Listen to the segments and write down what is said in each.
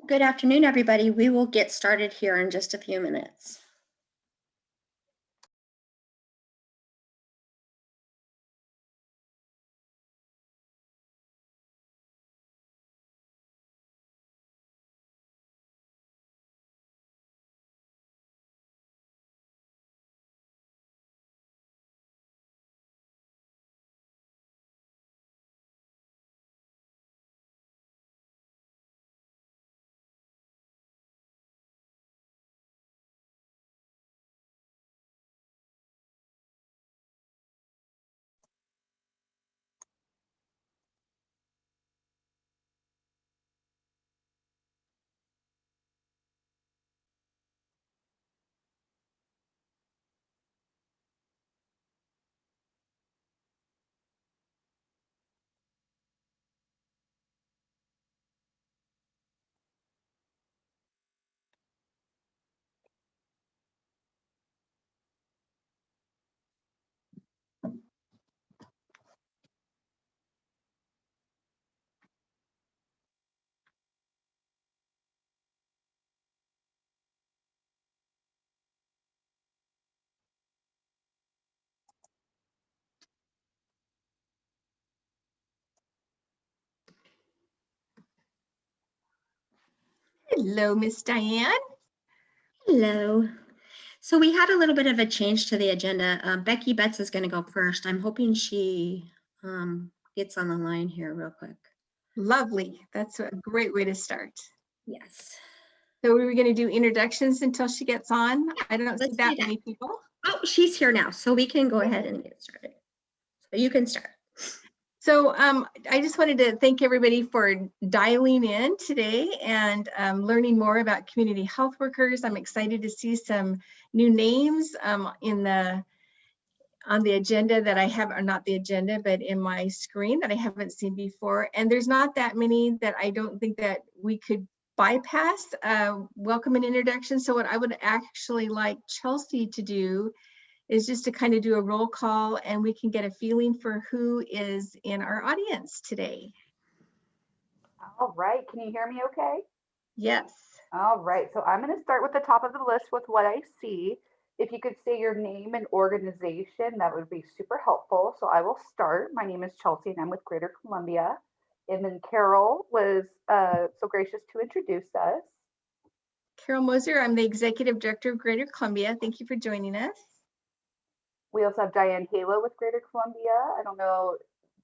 Good afternoon, everybody. We will get started here in just a few minutes. Hello, Miss Diane. Hello. So we had a little bit of a change to the agenda. Becky Betts is going to go first. I'm hoping she gets on the line here real quick. Lovely. That's a great way to start. Yes. So we were going to do introductions until she gets on. I don't see that many people. Oh, she's here now, so we can go ahead and get started. So you can start. So I just wanted to thank everybody for dialing in today and learning more about community health workers. I'm excited to see some new names on the agenda that I have, or not the agenda, but in my screen that I haven't seen before. And there's not that many that I don't think that we could bypass. Welcome and introduction. So what I would actually like Chelsea to do is just to kind of do a roll call and we can get a feeling for who is in our audience today. All right, can you hear me okay? Yes. All right, so I'm going to start with the top of the list with what I see. If you could say your name and organization, that would be super helpful. So I will start. My name is Chelsea and I'm with Greater Columbia. And then Carol was so gracious to introduce us. Carol Moser, I'm the Executive Director of Greater Columbia. Thank you for joining us. We also have Diane Halo with Greater Columbia. I don't know,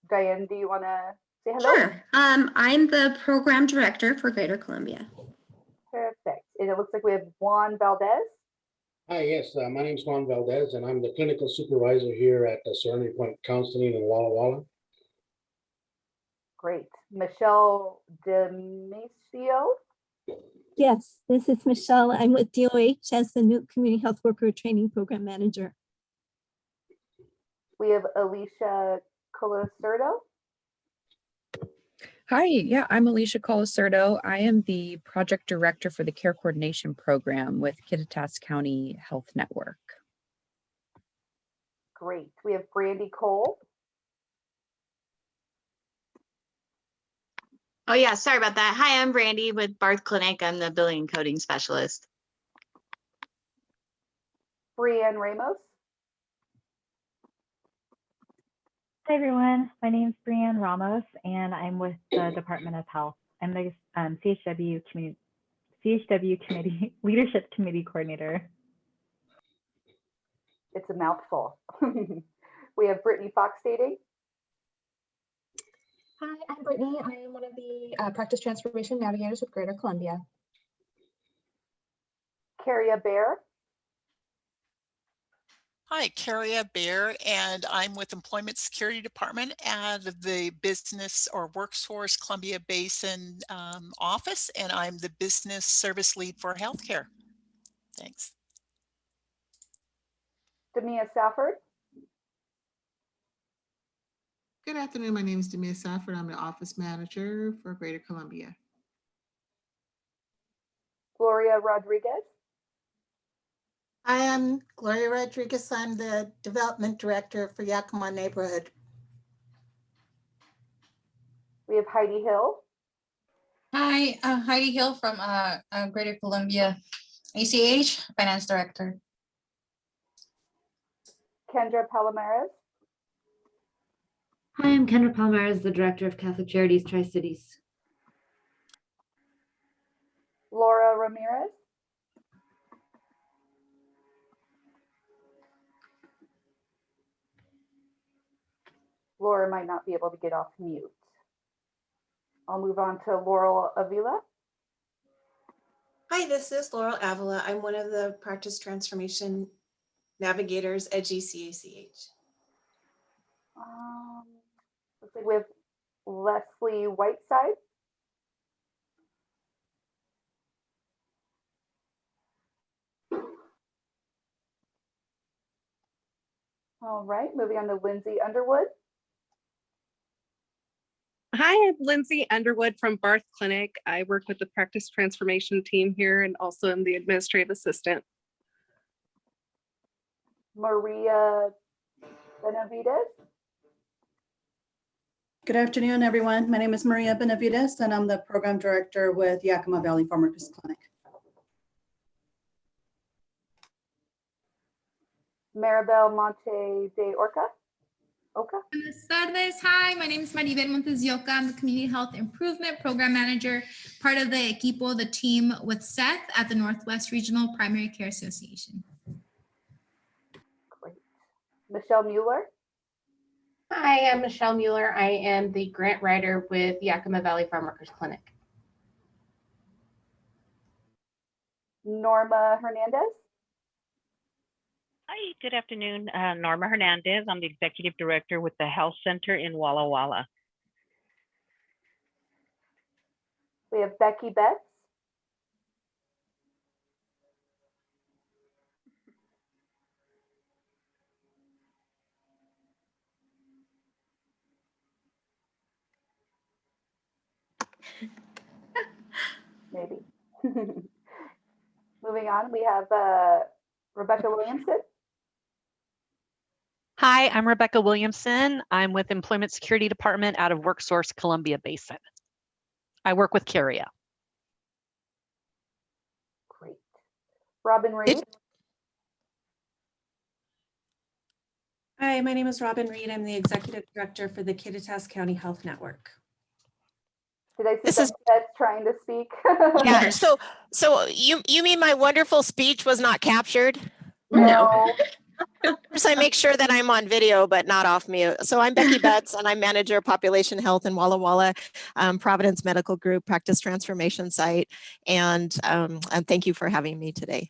Diane, do you want to say hello? Sure. I'm the Program Director for Greater Columbia. Perfect. And it looks like we have Juan Valdez. Hi, yes, my name is Juan Valdez, and I'm the clinical supervisor here at the Serenity Point Counseling in Walla Walla. Great. Michelle Demisio. Yes, this is Michelle. I'm with DOH as the new Community Health Worker Training Program Manager. We have Alicia Colacerdo. Hi, yeah, I'm Alicia Colacerdo. I am the project director for the Care Coordination Program with Kittitas County Health Network. Great. We have Brandy Cole. Oh yeah, sorry about that. Hi, I'm Brandy with Barth Clinic. I'm the billing and coding specialist. Brianne Ramos. Hi everyone, my name is Brianne Ramos and I'm with the Department of Health. I'm the CHW Committee Leadership Committee Coordinator. It's a mouthful. We have Brittany Fox dating. Hi, I'm Brittany. I am one of the Practice Transformation Navigators with Greater Columbia. Carrie Bear. Hi, Carrie Bear, and I'm with Employment Security Department at the Business or Workforce Columbia Basin office, and I'm the Business Service Lead for Healthcare. Thanks. Demia Safford. Good afternoon. My name is Demia Safford. I'm the Office Manager for Greater Columbia. Gloria Rodriguez. I am Gloria Rodriguez. I'm the Development Director for Yakima Neighborhood. We have Heidi Hill. Hi, Heidi Hill from Greater Columbia, GCACH Finance Director. Kendra Palomares. Hi, I'm Kendra Palomares, the Director of Catholic Charities Tri-Cities. Laura Ramirez. Laura might not be able to get off mute. I'll move on to Laurel Avila. Hi, this is Laurel Avila. I'm one of the practice transformation navigators at GCACH. Looks like we have Leslie Whiteside. All right, moving on to Lindsay Underwood. Hi, I'm Lindsay Underwood from Barth Clinic. I work with the practice transformation team here and also am the administrative assistant. Maria Benavides. Good afternoon, everyone. My name is Maria Benavides, and I'm the program director with Yakima Valley Farm Workers Clinic. Maribel Monte de Orca. Buenas tardes. Hi, my name is Maribel Montes de Oca. I'm the Community Health Improvement Program Manager, part of the equipo, the team with Seth at the Northwest Regional Primary Care Association. Great. Michelle Mueller. Hi, I'm Michelle Mueller. I am the grant writer with Yakima Valley Farm Workers Clinic. Norma Hernandez. Hi, good afternoon. Norma Hernandez. I'm the Executive Director with the Health Center in Walla Walla. We have Becky Betts. Maybe. Moving on, we have Rebecca Williamson. Hi, I'm Rebecca Williamson. I'm with Employment Security Department out of WorkSource Columbia Basin. I work with Curia. Great. Robin Reed. Hi, my name is Robin Reed. I'm the Executive Director for the Kittitas County Health Network. Did I see Beth trying to speak? Yeah, so you mean my wonderful speech was not captured? No. First, I make sure that I'm on video, but not off mute. So I'm Becky Betts, and I'm Manager of Population Health in Walla Walla, Providence Medical Group Practice Transformation Site. And thank you for having me today.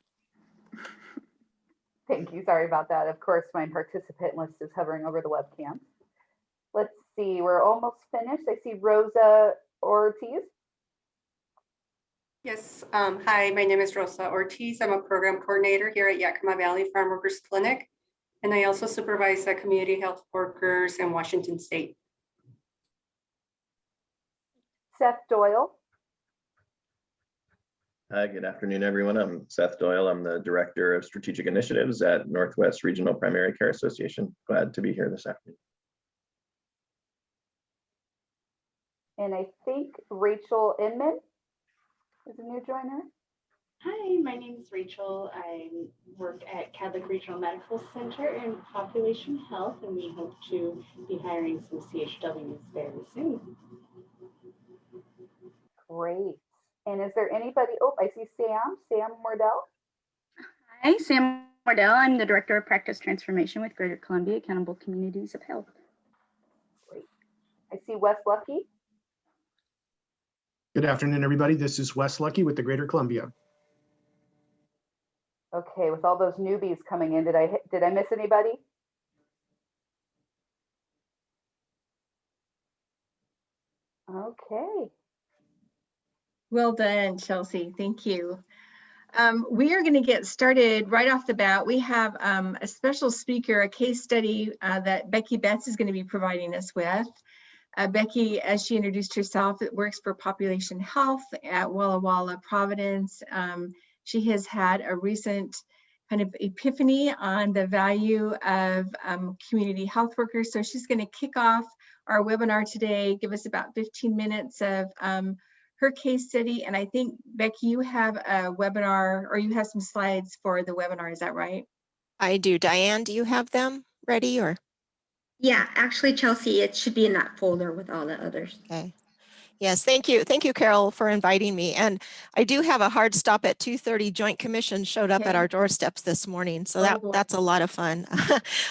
Thank you. Sorry about that. Of course, my participant list is hovering over the webcam. Let's see. We're almost finished. I see Rosa Ortiz. Yes. Hi, my name is Rosa Ortiz. I'm a program coordinator here at Yakima Valley Farm Workers Clinic, and I also supervise the community health workers in Washington State. Seth Doyle. Hi, good afternoon, everyone. I'm Seth Doyle. I'm the Director of Strategic Initiatives at Northwest Regional Primary Care Association. Glad to be here this afternoon. And I think Rachel Inman is a new joiner. Hi, my name is Rachel. I work at Catholic Regional Medical Center in Population Health, and we hope to be hiring some CHWs very soon. Great. And is there anybody? Oh, I see Sam Mordell. Hi, Sam Mordell. I'm the Director of Practice Transformation with Greater Columbia Accountable Communities of Health. Great. I see Wes Lucky. Good afternoon, everybody. This is Wes Lucky with the Greater Columbia. Okay, with all those newbies coming in, did I miss anybody? Okay. Well done, Chelsea. Thank you. We are going to get started right off the bat. We have a special speaker, a case study that Becky Betts is going to be providing us with. Becky, as she introduced herself, works for Population Health at Walla Walla, Providence. She has had a recent kind of epiphany on the value of community health workers. So she's going to kick off our webinar today, give us about 15 minutes of her case study. And I think, Becky, you have a webinar, or you have some slides for the webinar. Is that right? I do. Diane, do you have them ready or? Yeah, actually, Chelsea, it should be in that folder with all the others. Okay. Yes, thank you. Thank you, Carol, for inviting me. And I do have a hard stop at 2:30. Joint Commission showed up at our doorsteps this morning. So that's a lot of fun.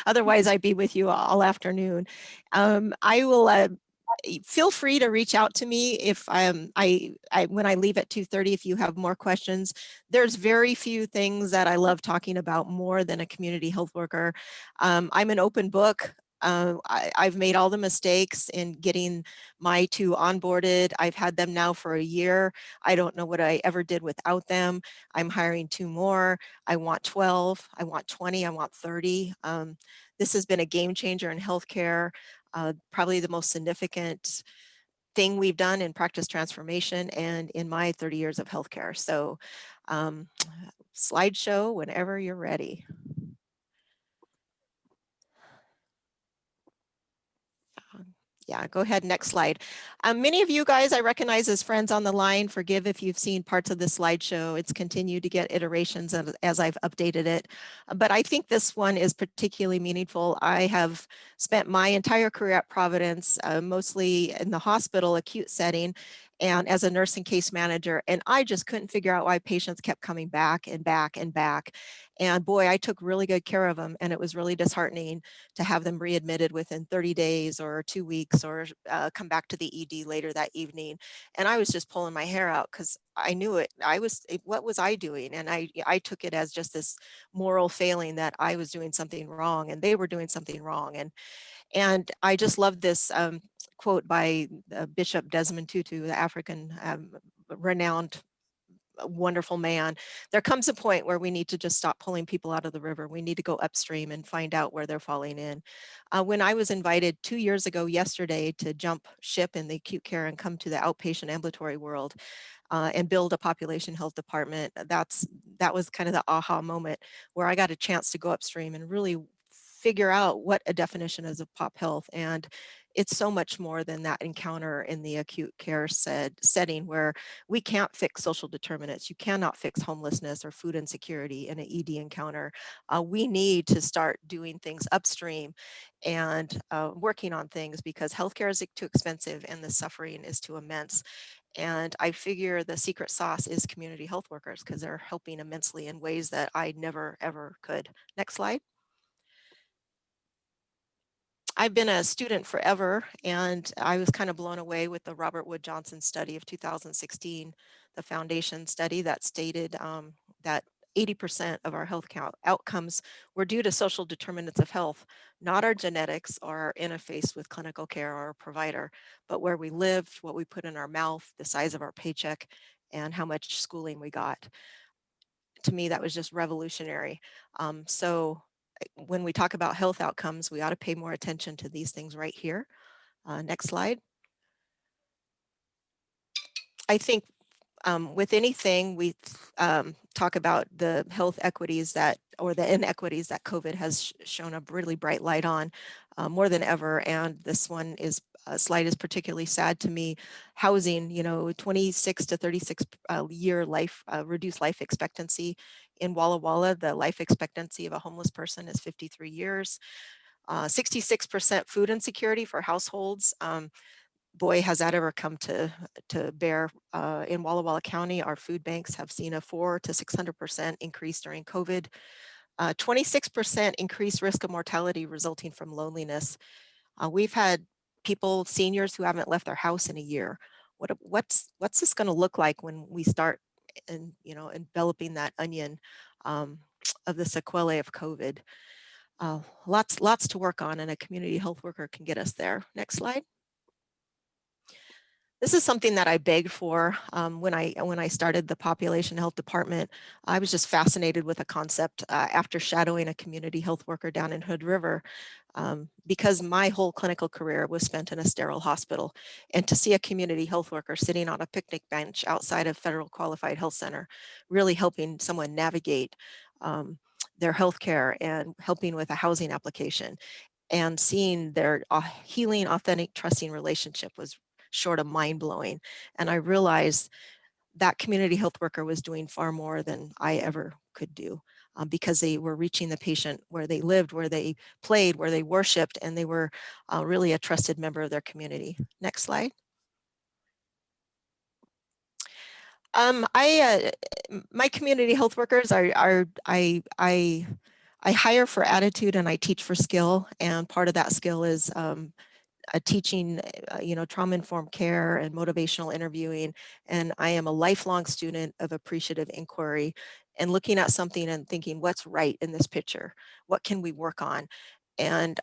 Otherwise, I'd be with you all afternoon. I will feel free to reach out to me if when I leave at 2:30, if you have more questions. There's very few things that I love talking about more than a community health worker. I'm an open book. I've made all the mistakes in getting my two onboarded. I've had them now for a year. I don't know what I ever did without them. I'm hiring 2 more. I want 12. I want 20. I want 30. This has been a game changer in healthcare. Probably the most significant thing we've done in practice transformation and in my 30 years of healthcare. So slideshow whenever you're ready. Yeah, go ahead, next slide. Many of you guys I recognize as friends on the line. Forgive if you've seen parts of this slideshow. It's continued to get iterations as I've updated it. But I think this one is particularly meaningful. I have spent my entire career at Providence, mostly in the hospital acute setting, and as a nurse and case manager, and I just couldn't figure out why patients kept coming back and back and back. And boy, I took really good care of them, and it was really disheartening to have them readmitted within 30 days or 2 weeks or come back to the ED later that evening. And I was just pulling my hair out because I knew it. What was I doing? And I took it as just this moral failing that I was doing something wrong and they were doing something wrong. And I just love this quote by Bishop Desmond Tutu, the African renowned wonderful man. There comes a point where we need to just stop pulling people out of the river. We need to go upstream and find out where they're falling in. When I was invited 2 years ago yesterday to jump ship in the acute care and come to the outpatient ambulatory world and build a population health department, that was kind of the aha moment where I got a chance to go upstream and really figure out what a definition is of pop health. And it's so much more than that encounter in the acute care setting where we can't fix social determinants. You cannot fix homelessness or food insecurity in an ED encounter. We need to start doing things upstream and working on things because healthcare is too expensive and the suffering is too immense. And I figure the secret sauce is community health workers because they're helping immensely in ways that I never, ever could. Next slide. I've been a student forever, and I was kind of blown away with the Robert Wood Johnson study of 2016, the foundation study that stated that 80% of our health outcomes were due to social determinants of health, not our genetics or our interface with clinical care or a provider, but where we lived, what we put in our mouth, the size of our paycheck, and how much schooling we got. To me, that was just revolutionary. So when we talk about health outcomes, we ought to pay more attention to these things right here. Next slide. I think with anything, we talk about the health equities or the inequities that COVID has shown a really bright light on more than ever. And this slide is particularly sad to me. Housing, 26 to 36 year reduced life expectancy. In Walla Walla, the life expectancy of a homeless person is 53 years. 66% food insecurity for households. Boy, has that ever come to bear. In Walla Walla County, our food banks have seen a 400 to 600% increase during COVID. 26% increased risk of mortality resulting from loneliness. We've had seniors who haven't left their house in a year. What's this going to look like when we start enveloping that onion of the sequelae of COVID? Lots to work on, and a community health worker can get us there. Next slide. This is something that I begged for when I started the population health department. I was just fascinated with the concept after shadowing a community health worker down in Hood River, because my whole clinical career was spent in a sterile hospital. And to see a community health worker sitting on a picnic bench outside a federal qualified health center, really helping someone navigate their healthcare and helping with a housing application, and seeing their healing, authentic, trusting relationship was short of mind-blowing. And I realized that community health worker was doing far more than I ever could do, because they were reaching the patient where they lived, where they played, where they worshiped, and they were really a trusted member of their community. Next slide. My community health workers I hire for attitude and I teach for skill, and part of that skill is teaching, trauma-informed care and motivational interviewing. And I am a lifelong student of appreciative inquiry and looking at something and thinking, what's right in this picture? What can we work on? And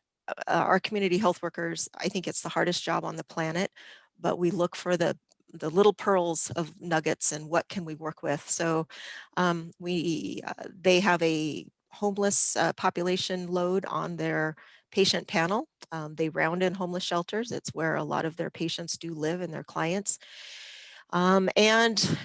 our community health workers, I think it's the hardest job on the planet, but we look for the little pearls of nuggets and what can we work with. So they have a homeless population load on their patient panel. They round in homeless shelters. It's where a lot of their patients do live and their clients. And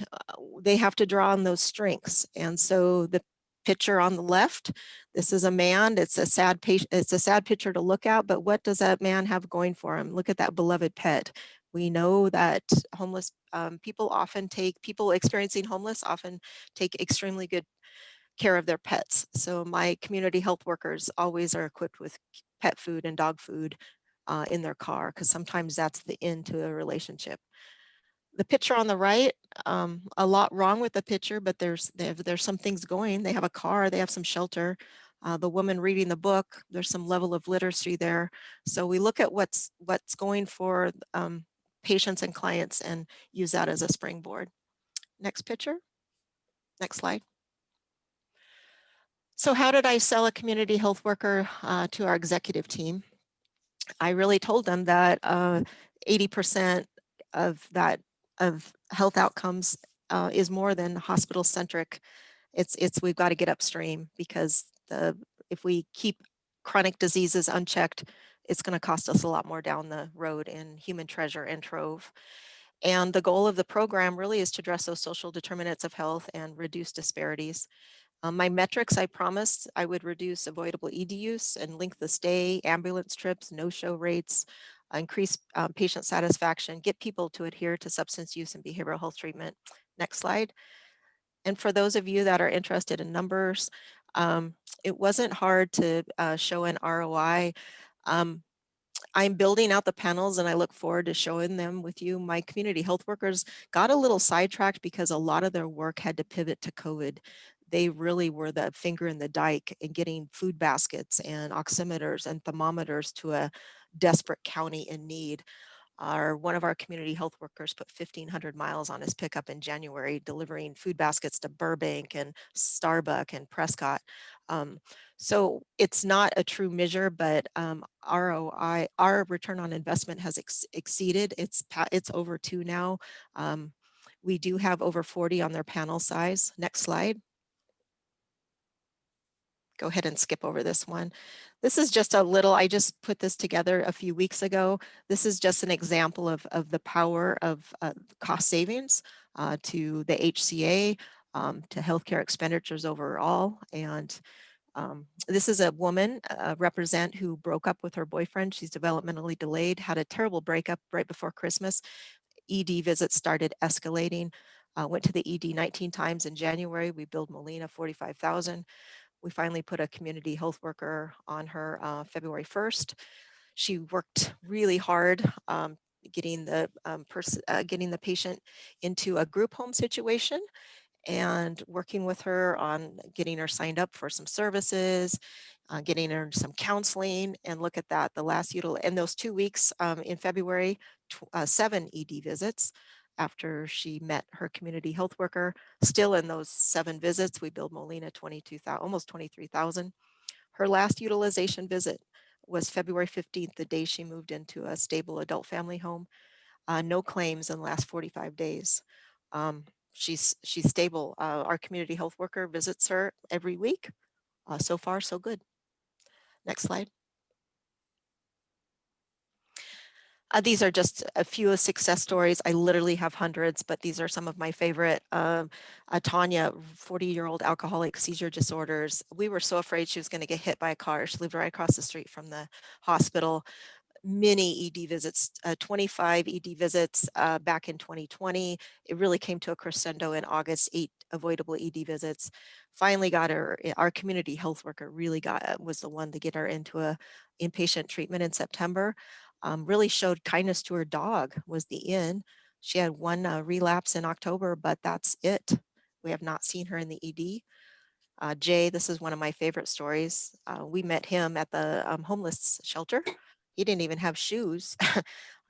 they have to draw on those strengths. And so the picture on the left, this is a man. It's a sad picture to look at, but what does that man have going for him? Look at that beloved pet. We know that homeless people experiencing homeless often take extremely good care of their pets. So my community health workers always are equipped with pet food and dog food in their car, because sometimes that's the end to a relationship. The picture on the right, a lot wrong with the picture, but there's some things going. They have a car, they have some shelter. The woman reading the book, there's some level of literacy there. So we look at what's going for patients and clients and use that as a springboard. Next picture. Next slide. So how did I sell a community health worker to our executive team? I really told them that 80% of health outcomes is more than hospital centric. We've got to get upstream, because if we keep chronic diseases unchecked, it's going to cost us a lot more down the road in human treasure and trove. And the goal of the program really is to address those social determinants of health and reduce disparities. My metrics, I promised I would reduce avoidable ED use and length of stay, ambulance trips, no-show rates, increase patient satisfaction, get people to adhere to substance use and behavioral health treatment. Next slide. And for those of you that are interested in numbers, it wasn't hard to show an ROI. I'm building out the panels and I look forward to showing them with you. My community health workers got a little sidetracked because a lot of their work had to pivot to COVID. They really were the finger in the dike in getting food baskets and oximeters and thermometers to a desperate county in need. One of our community health workers put 1,500 miles on his pickup in January, delivering food baskets to Burbank and Starbuck and Prescott. So it's not a true measure, but ROI, our return on investment has exceeded. It's over 2 now. We do have over 40 on their panel size. Next slide. Go ahead and skip over this one. This is just a little, I just put this together a few weeks ago. This is just an example of the power of cost savings to the HCA, to healthcare expenditures overall. And this is a woman, represent, who broke up with her boyfriend. She's developmentally delayed, had a terrible breakup right before Christmas. ED visits started escalating. Went to the ED 19 times in January. We billed Molina $45,000. We finally put a community health worker on her February 1st. She worked really hard getting the patient into a group home situation and working with her on getting her signed up for some services, getting her some counseling. And look at that, the last in those 2 weeks in February, 7 ED visits. After she met her community health worker, still in those 7 visits, we billed Molina almost 23,000. Her last utilization visit was February 15th, the day she moved into a stable adult family home. No claims in the last 45 days. She's stable. Our community health worker visits her every week. So far, so good. Next slide. These are just a few success stories. I literally have hundreds, but these are some of my favorite. Tanya, 40-year-old alcoholic, seizure disorders. We were so afraid she was going to get hit by a car. She lived right across the street from the hospital. many ED visits, 25 ED visits back in 2020. It really came to a crescendo in August, 8 avoidable ED visits. Finally got her, our community health worker really was the one to get her into a inpatient treatment in September. Really showed kindness to her dog was the in. She had one relapse in October, but that's it. We have not seen her in the ED. Jay, this is one of my favorite stories. We met him at the homeless shelter. He didn't even have shoes.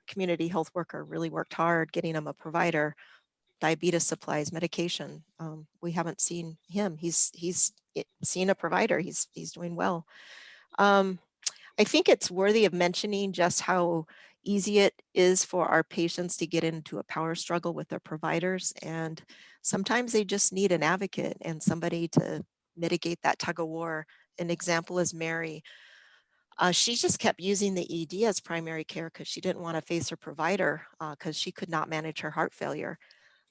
Community health worker really worked hard getting him a provider, diabetes supplies, medication. We haven't seen him. He's seen a provider. He's doing well. I think it's worthy of mentioning just how easy it is for our patients to get into a power struggle with their providers. And sometimes they just need an advocate and somebody to mitigate that tug of war. An example is Mary. She just kept using the ED as primary care because she didn't want to face her provider because she could not manage her heart failure.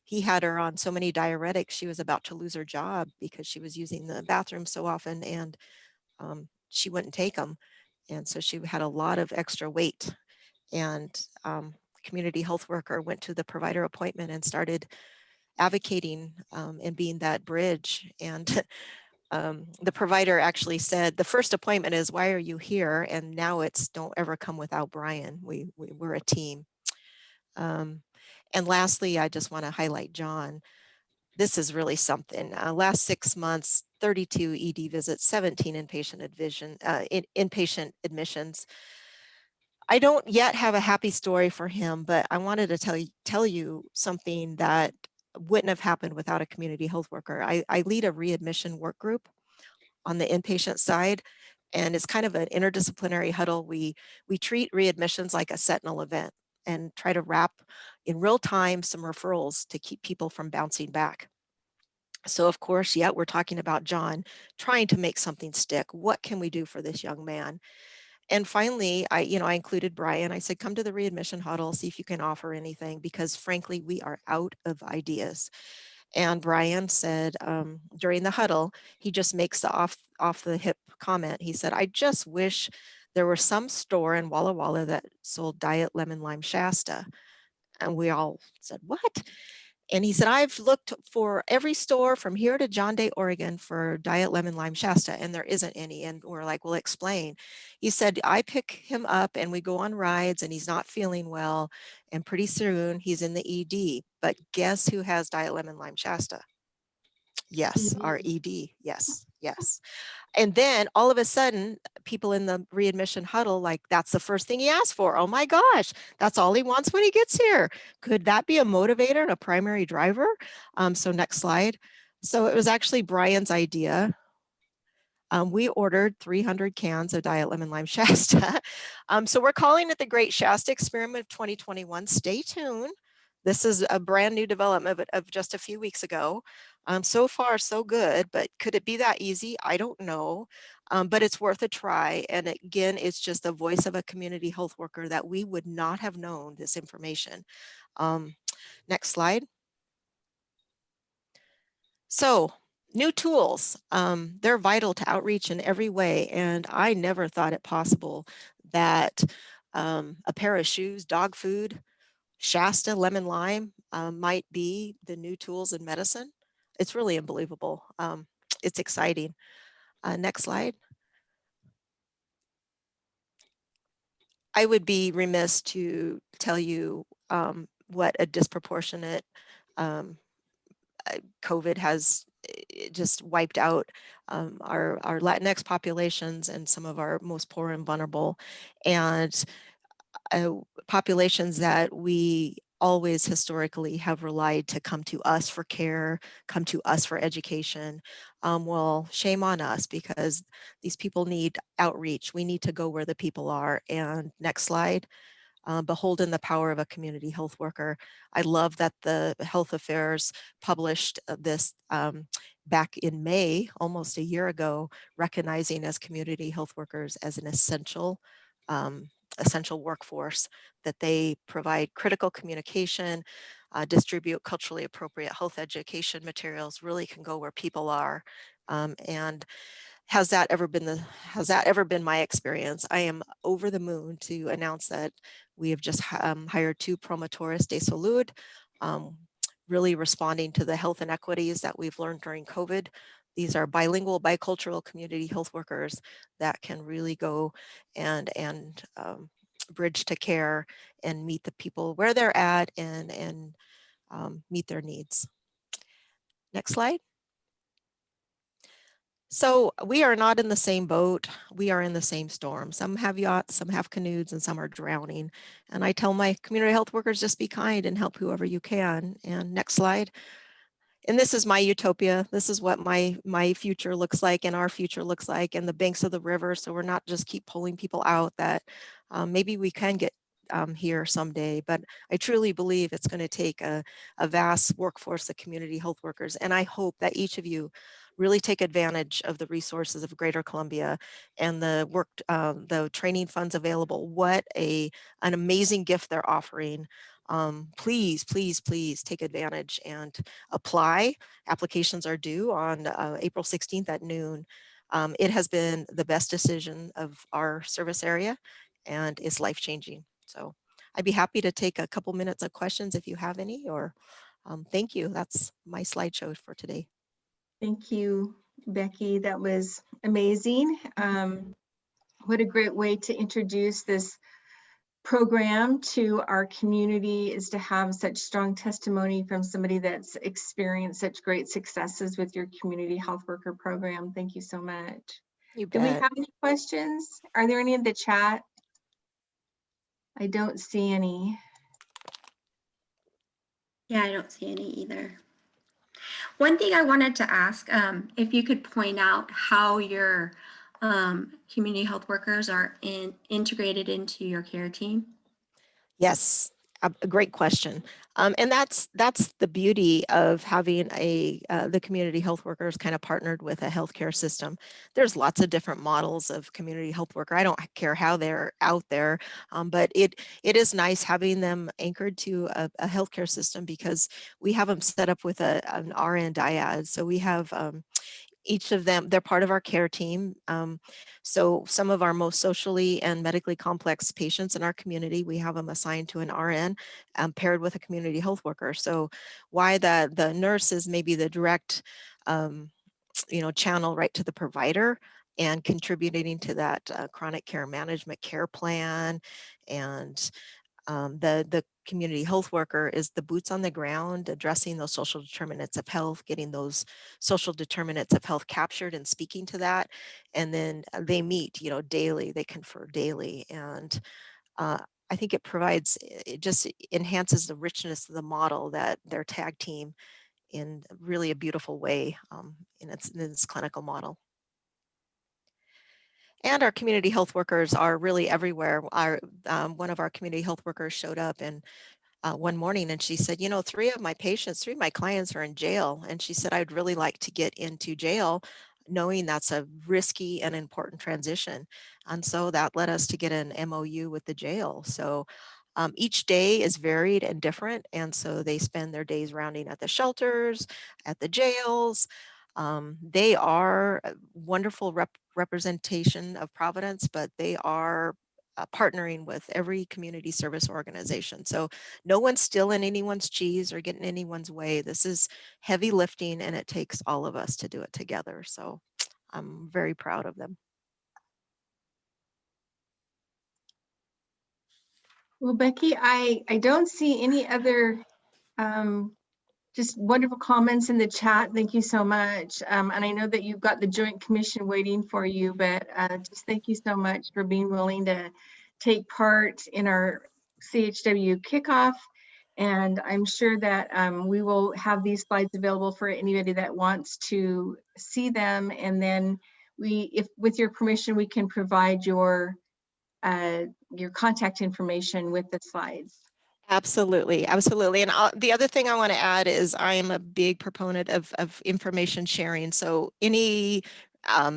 He had her on so many diuretics, she was about to lose her job because she was using the bathroom so often, and she wouldn't take them. And so she had a lot of extra weight. And community health worker went to the provider appointment and started advocating and being that bridge. And the provider actually said, the first appointment is, why are you here? And now it's, don't ever come without Brian. We're a team. And lastly, I just want to highlight John. This is really something. Last 6 months, 32 ED visits, 17 inpatient admissions. I don't yet have a happy story for him, but I wanted to tell you something that wouldn't have happened without a community health worker. I lead a readmission work group on the inpatient side, and it's kind of an interdisciplinary huddle. We treat readmissions like a sentinel event and try to wrap in real time some referrals to keep people from bouncing back. So of course, yeah, we're talking about John trying to make something stick. What can we do for this young man? And finally, I included Brian. I said, come to the readmission huddle, see if you can offer anything, because frankly, we are out of ideas. And Brian said during the huddle, he just makes the off the hip comment. He said, I just wish there were some store in Walla Walla that sold Diet Lemon Lime Shasta. And we all said, what? And he said, I've looked for every store from here to John Day, Oregon for Diet Lemon Lime Shasta, and there isn't any. And we're like, well, explain. He said, I pick him up and we go on rides and he's not feeling well. And pretty soon he's in the ED. But guess who has Diet Lemon Lime Shasta? Yes, our ED. Yes, yes. And then all of a sudden, people in the readmission huddle, like, that's the first thing he asked for. Oh my gosh, that's all he wants when he gets here. Could that be a motivator and a primary driver? So next slide. So it was actually Brian's idea. We ordered 300 cans of Diet Lemon Lime Shasta. So we're calling it the Great Shasta Experiment of 2021. Stay tuned. This is a brand new development of just a few weeks ago. So far, so good, but could it be that easy? I don't know, but it's worth a try. And again, it's just the voice of a community health worker that we would not have known this information. Next slide. So new tools, they're vital to outreach in every way. And I never thought it possible that a pair of shoes, dog food, Shasta, lemon lime might be the new tools in medicine. It's really unbelievable. It's exciting. Next slide. I would be remiss to tell you what a disproportionate COVID has just wiped out our Latinx populations and some of our most poor and vulnerable, and populations that we always historically have relied to come to us for care, come to us for education. Well, shame on us, because these people need outreach. We need to go where the people are. And next slide. Beholden the power of a community health worker. I love that the Health Affairs published this back in May, almost a year ago, recognizing as community health workers as an essential workforce, that they provide critical communication, distribute culturally appropriate health education materials, really can go where people are. And has that ever been my experience? I am over the moon to announce that we have just hired 2 promotores de salud, really responding to the health inequities that we've learned during COVID. These are bilingual, bicultural community health workers that can really go and bridge to care and meet the people where they're at and meet their needs. Next slide. So we are not in the same boat. We are in the same storm. Some have yachts, some have canoes, and some are drowning. And I tell my community health workers, just be kind and help whoever you can. And next slide. And this is my utopia. This is what my future looks like and our future looks like, and the banks of the river. So we're not just keep pulling people out, that maybe we can get here someday, but I truly believe it's going to take a vast workforce of community health workers. And I hope that each of you really take advantage of the resources of Greater Columbia and the training funds available. What an amazing gift they're offering. Please, please, please take advantage and apply. Applications are due on April 16th at noon. It has been the best decision of our service area and is life-changing. So I'd be happy to take a couple minutes of questions if you have any, or thank you. That's my slideshow for today. Thank you, Becky. That was amazing. What a great way to introduce this program to our community, is to have such strong testimony from somebody that's experienced such great successes with your community health worker program. Thank you so much. You Do we bet. have any questions? Are there any in the chat? I don't see any. Yeah, I don't see any either. One thing I wanted to ask, if you could point out how your community health workers are integrated into your care team. Yes, a great question. And that's the beauty of having the community health workers kind of partnered with a healthcare system. There's lots of different models of community health worker. I don't care how they're out there, but it is nice having them anchored to a healthcare system, because we have them set up with an RN dyad. So we have each of them, they're part of our care team. So some of our most socially and medically complex patients in our community, we have them assigned to an RN paired with a community health worker. So why the nurse is maybe the direct channel right to the provider and contributing to that chronic care management care plan. And the community health worker is the boots on the ground, addressing those social determinants of health, getting those social determinants of health captured and speaking to that. And then they meet, daily, they confer daily. And I think it just enhances the richness of the model, that their tag team in really a beautiful way in its clinical model. And our community health workers are really everywhere. One of our community health workers showed up and one morning, and she said, 3 of my clients are in jail. And she said, I'd really like to get into jail, knowing that's a risky and important transition. And so that led us to get an MOU with the jail. So each day is varied and different. And so they spend their days rounding at the shelters, at the jails. They are a wonderful representation of Providence, but they are partnering with every community service organization. So no one's stealing anyone's cheese or getting anyone's way. This is heavy lifting, and it takes all of us to do it together. So I'm very proud of them. Well, Becky, I don't see any other just wonderful comments in the chat. Thank you so much. And I know that you've got the Joint Commission waiting for you, but just thank you so much for being willing to take part in our CHW kickoff. And I'm sure that we will have these slides available for anybody that wants to see them. And then if with your permission, we can provide your contact information with the slides. Absolutely, absolutely. And the other thing I want to add is I am a big proponent of information sharing. So any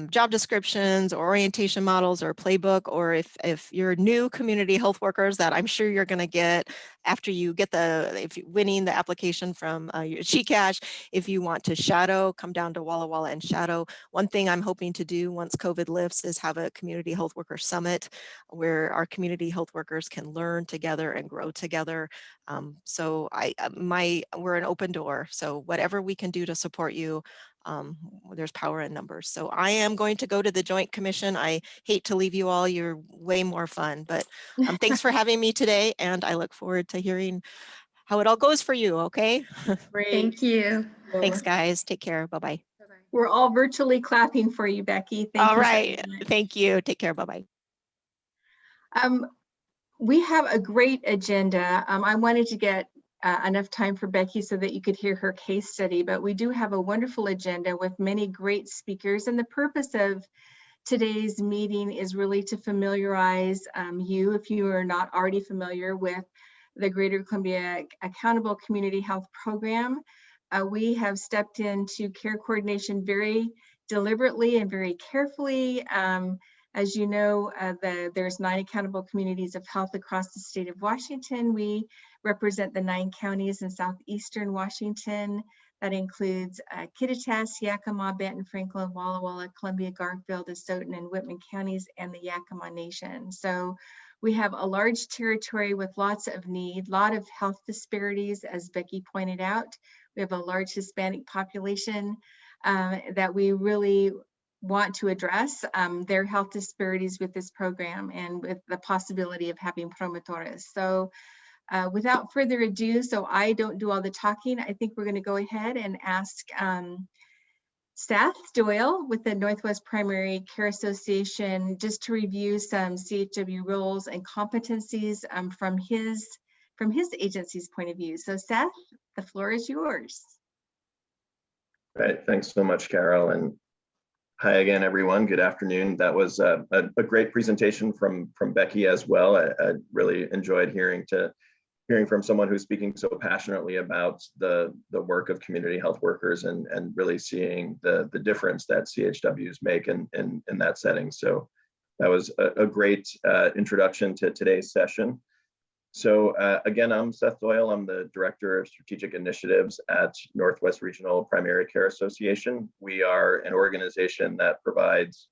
job descriptions or orientation models or playbook, or if you're new community health workers that I'm sure you're going to get after you get if you're winning the application from your GCACH, if you want to shadow, come down to Walla Walla and shadow. One thing I'm hoping to do once COVID lifts is have a community health worker summit where our community health workers can learn together and grow together. So we're an open door. So whatever we can do to support you, there's power in numbers. So I am going to go to the Joint Commission. I hate to leave you all. You're way more fun, but thanks for having me today. And I look forward to hearing how it all goes for you. Okay. Great. Thank you. Thanks, guys. Take care. Bye-bye. We're all virtually clapping for you, Becky. Thank All you. right. Thank you. Take care. Bye-bye. We have a great agenda. I wanted to get enough time for Becky so that you could hear her case study, but we do have a wonderful agenda with many great speakers. And the purpose of today's meeting is really to familiarize you, if you are not already familiar with the Greater Columbia Accountable Community Health Program. We have stepped into care coordination very deliberately and very carefully. As you know, there's 9 accountable communities of health across the state of Washington. We represent the 9 counties in southeastern Washington. That includes Kittitas, Yakima, Benton, Franklin, Walla Walla, Columbia, Garfield, Asotin, and Whitman counties, and the Yakima Nation. So we have a large territory with lots of need, a lot of health disparities, as Becky pointed out. We have a large Hispanic population that we really want to address their health disparities with this program and with the possibility of having promotores. So without further ado, so I don't do all the talking, I think we're going to go ahead and ask Seth Doyle with the Northwest Primary Care Association just to review some CHW roles and competencies from his agency's point of view. So Seth, the floor is yours. Right. Thanks so much, Carol. And hi again, everyone. Good afternoon. That was a great presentation from Becky as well. I really enjoyed hearing from someone who's speaking so passionately about the work of community health workers and really seeing the difference that CHWs make in that setting. So that was a great introduction to today's session. So again, I'm Seth Doyle. I'm the Director of Strategic Initiatives at Northwest Regional Primary Care Association. We are an organization that provides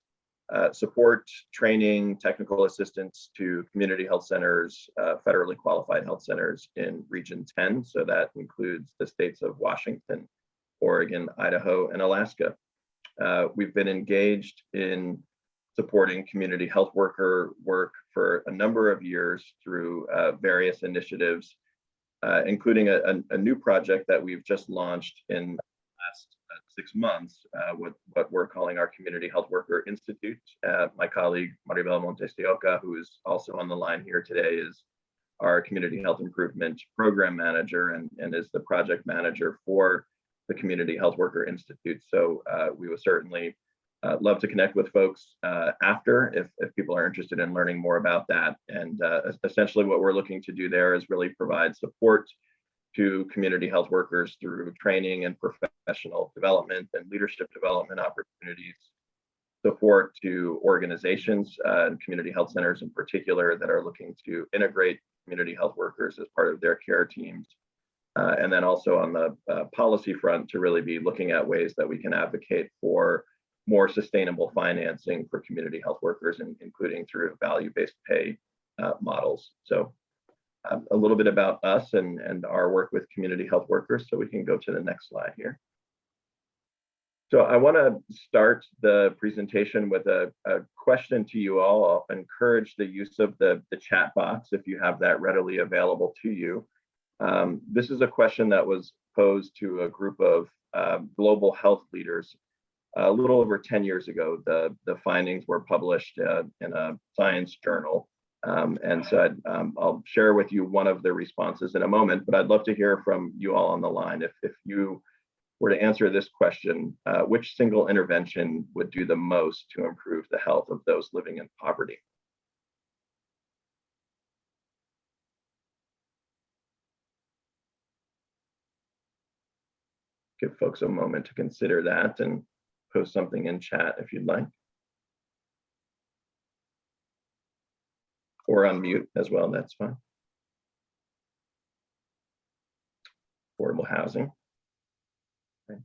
support, training, technical assistance to community health centers, federally qualified health centers in Region 10. So that includes the states of Washington, Oregon, Idaho, and Alaska. We've been engaged in supporting community health worker work for a number of years through various initiatives, including a new project that we've just launched in the last 6 months, what we're calling our Community Health Worker Institute. My colleague, Maribel Montes de Oca, who is also on the line here today, is our Community Health Improvement Program Manager and is the project manager for the Community Health Worker Institute. So we would certainly love to connect with folks after if people are interested in learning more about that. And essentially what we're looking to do there is really provide support to community health workers through training and professional development and leadership development opportunities, support to organizations and community health centers in particular that are looking to integrate community health workers as part of their care teams. And then also on the policy front to really be looking at ways that we can advocate for more sustainable financing for community health workers, including through value-based pay models. So a little bit about us and our work with community health workers. So we can go to the next slide here. So I want to start the presentation with a question to you all. I'll encourage the use of the chat box if you have that readily available to you. This is a question that was posed to a group of global health leaders a little over 10 years ago. The findings were published in a science journal. And so I'll share with you one of the responses in a moment, but I'd love to hear from you all on the line. If you were to answer this question, which single intervention would do the most to improve the health of those living in poverty? Give folks a moment to consider that. And post something in chat if you'd like. Or unmute as well, that's fine. Affordable housing. Okay.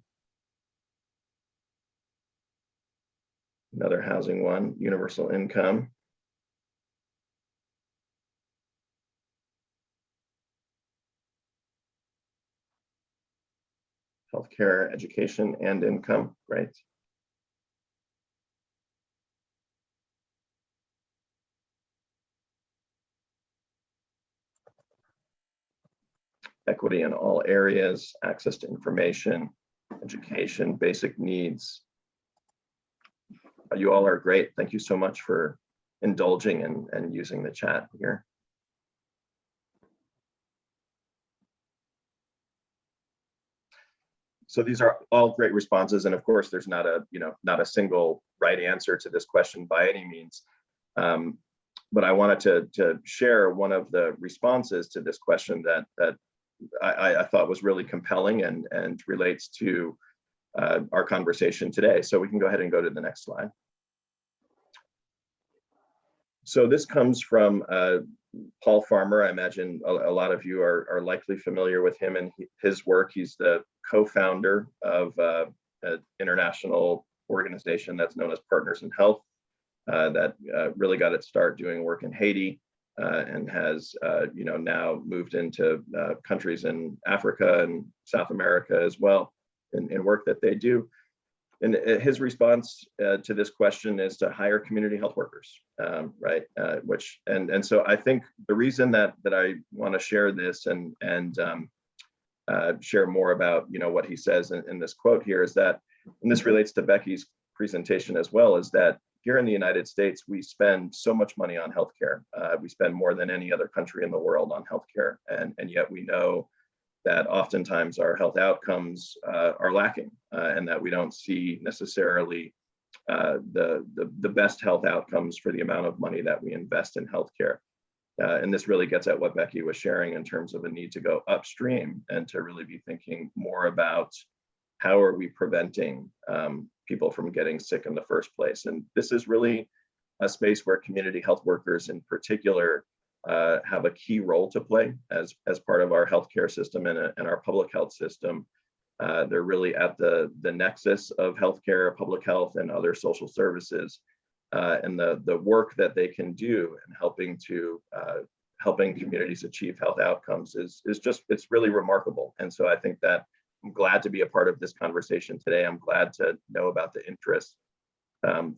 Another housing one, universal income. Healthcare, education, and income, great. Equity in all areas, access to information, education, basic needs. You all are great. Thank you so much for indulging and using the chat here. So these are all great responses, and of course, there's not a single right answer to this question by any means. But I wanted to share one of the responses to this question that I thought was really compelling and relates to our conversation today. So we can go ahead and go to the next slide. So this comes from Paul Farmer. I imagine a lot of you are likely familiar with him and his work. He's the co-founder of an international organization that's known as Partners in Health that really got its start doing work in Haiti and has now moved into countries in Africa and South America as well in work that they do. And his response to this question is to hire community health workers, right? And so I think the reason that I want to share this and share more about what he says in this quote here is that, and this relates to Becky's presentation as well, is that here in the United States we spend so much money on healthcare. We spend more than any other country in the world on healthcare, and yet we know that oftentimes our health outcomes are lacking, and that we don't see necessarily the best health outcomes for the amount of money that we invest in healthcare. And this really gets at what Becky was sharing in terms of a need to go upstream and to really be thinking more about how are we preventing people from getting sick in the first place. And this is really a space where community health workers in particular have a key role to play as part of our healthcare system and our public health system. They're really at the nexus of healthcare, public health, and other social services. And the work that they can do in helping communities achieve health outcomes is it's really remarkable. And so I think that I'm glad to be a part of this conversation today. I'm glad to know about the interest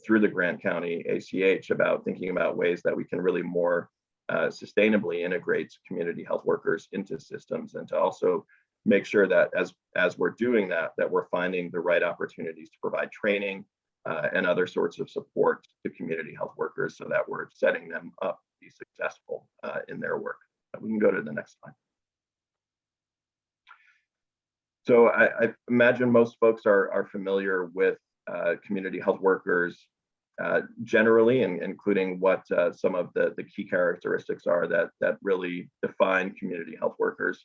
through the Grant County ACH about thinking about ways that we can really more sustainably integrate community health workers into systems, and to also make sure that as we're doing that we're finding the right opportunities to provide training and other sorts of support to community health workers so that we're setting them up to be successful in their work. We can go to the next slide. So I imagine most folks are familiar with community health workers generally, and including what some of the key characteristics are that really define community health workers.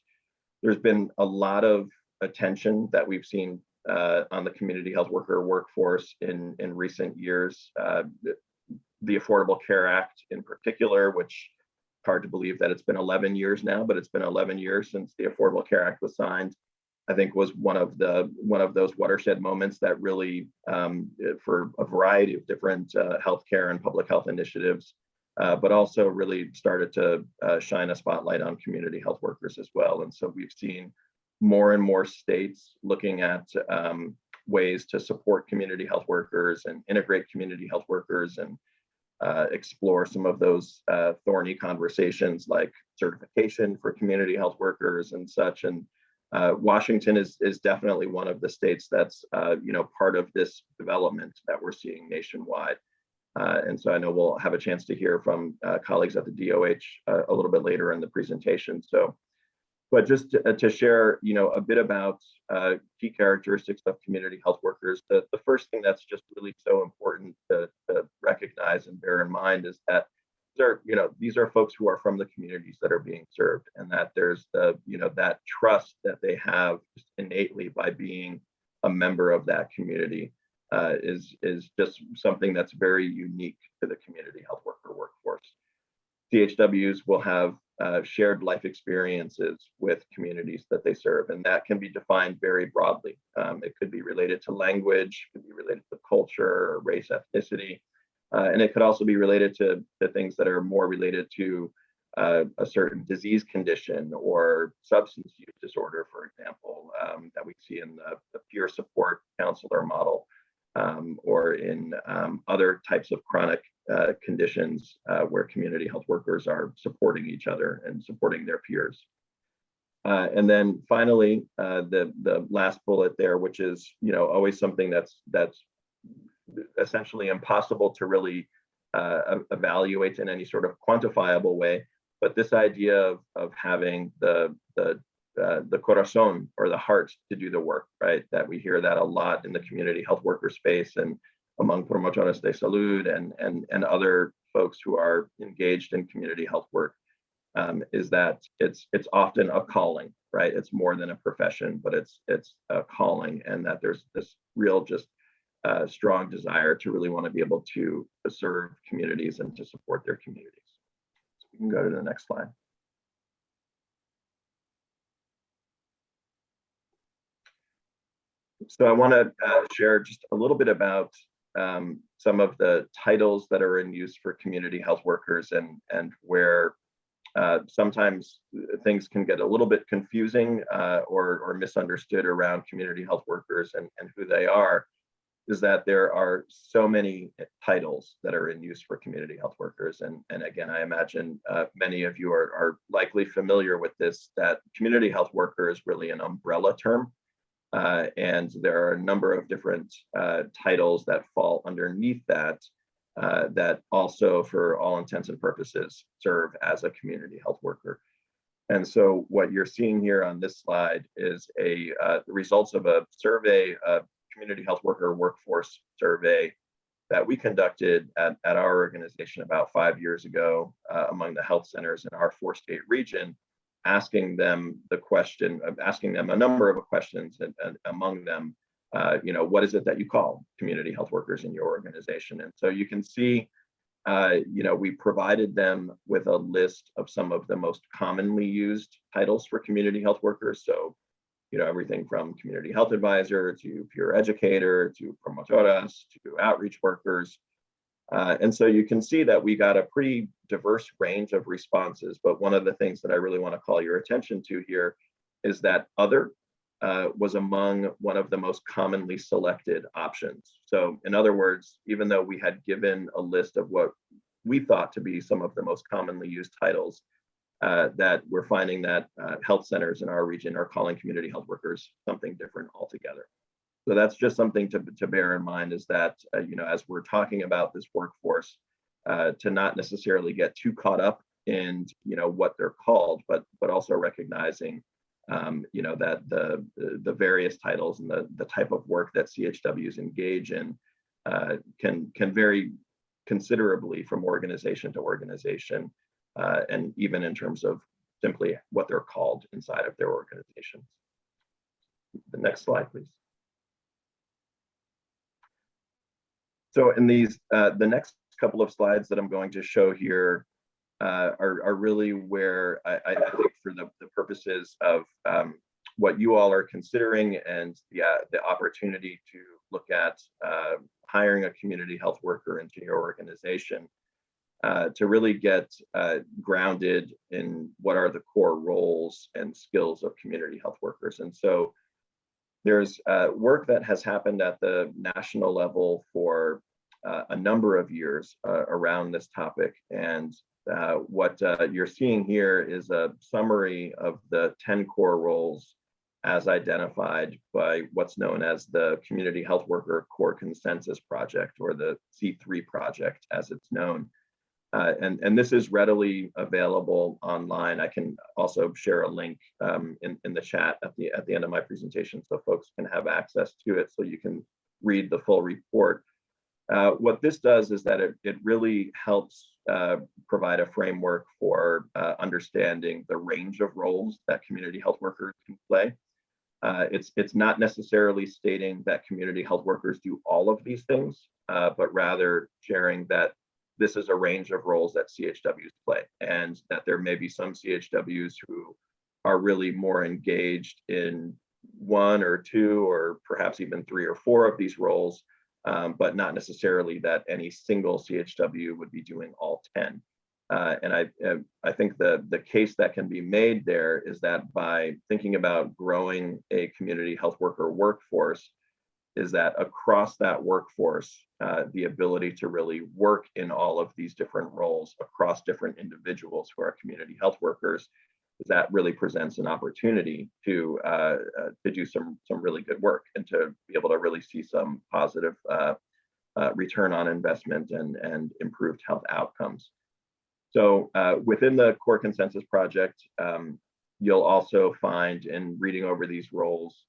There's been a lot of attention that we've seen on the community health worker workforce in recent years. The Affordable Care Act in particular, which hard to believe that it's been 11 years now, but it's been 11 years since the Affordable Care Act was signed, I think was one of those watershed moments that really, for a variety of different healthcare and public health initiatives, but also really started to shine a spotlight on community health workers as well. And so we've seen more and more states looking at ways to support community health workers and integrate community health workers and explore some of those thorny conversations like certification for community health workers and such. And Washington is definitely one of the states that's part of this development that we're seeing nationwide. And so I know we'll have a chance to hear from colleagues at the DOH a little bit later in the presentation. So, but just to share, a bit about key characteristics of community health workers. The first thing that's just really so important to recognize and bear in mind is that these are folks who are from the communities that are being served, and that there's that trust that they have just innately by being a member of that community. is just something that's very unique to the community health worker workforce. CHWs will have shared life experiences with communities that they serve, and that can be defined very broadly. It could be related to language, it could be related to culture, or race, ethnicity, and it could also be related to things that are more related to a certain disease condition or substance use disorder, for example, that we see in the peer support counselor model, or in other types of chronic conditions where community health workers are supporting each other and supporting their peers. And then finally, the last bullet there, which is always something that's essentially impossible to really evaluate in any sort of quantifiable way, but this idea of having the corazón, or the heart, to do the work, right? That we hear that a lot in the community health worker space and among promotores de salud and other folks who are engaged in community health work, is that it's often a calling, right? It's more than a profession, but it's a calling, and that there's this real just strong desire to really want to be able to serve communities and to support their communities. So we can go to the next slide. So I want to share just a little bit about some of the titles that are in use for community health workers, and where sometimes things can get a little bit confusing or misunderstood around community health workers and who they are, is that there are so many titles that are in use for community health workers. And again, I imagine many of you are likely familiar with this, that community health worker is really an umbrella term. And there are a number of different titles that fall underneath that, that also, for all intents and purposes, serve as a community health worker. And so what you're seeing here on this slide is the results of a survey, a community health worker workforce survey that we conducted at our organization about 5 years ago among the health centers in our 4-state region, asking them a number of questions, and among them, what is it that you call community health workers in your organization? And so you can see, we provided them with a list of some of the most commonly used titles for community health workers. So, everything from community health advisor to peer educator to promotoras to outreach workers. And so you can see that we got a pretty diverse range of responses. But one of the things that I really want to call your attention to here is that other was among one of the most commonly selected options. So in other words, even though we had given a list of what we thought to be some of the most commonly used titles, that we're finding that health centers in our region are calling community health workers something different altogether. So that's just something to bear in mind, is that, as we're talking about this workforce, to not necessarily get too caught up in, what they're called, but also recognizing, that the various titles and the type of work that CHWs engage in can vary considerably from organization to organization, and even in terms of simply what they're called inside of their organizations. The next slide, please. So in these, the next couple of slides that I'm going to show here are really where I think, for the purposes of what you all are considering, and the opportunity to look at hiring a community health worker into your organization, to really get grounded in what are the core roles and skills of community health workers. And so there's work that has happened at the national level for a number of years around this topic. And what you're seeing here is a summary of the 10 core roles as identified by what's known as the Community Health Worker Core Consensus Project, or the C3 project as it's known. And this is readily available online. I can also share a link in the chat at the end of my presentation, so folks can have access to it, so you can read the full report. What this does is that it really helps provide a framework for understanding the range of roles that community health workers can play. It's not necessarily stating that community health workers do all of these things, but rather sharing that this is a range of roles that CHWs play, and that there may be some CHWs who are really more engaged in one or two, or perhaps even 3 or 4 of these roles, but not necessarily that any single CHW would be doing all 10. And I think the case that can be made there is that by thinking about growing a community health worker workforce, is that across that workforce, the ability to really work in all of these different roles across different individuals who are community health workers, is that really presents an opportunity to do some really good work and to be able to really see some positive return on investment and improved health outcomes. So within the Core Consensus Project, you'll also find in reading over these roles,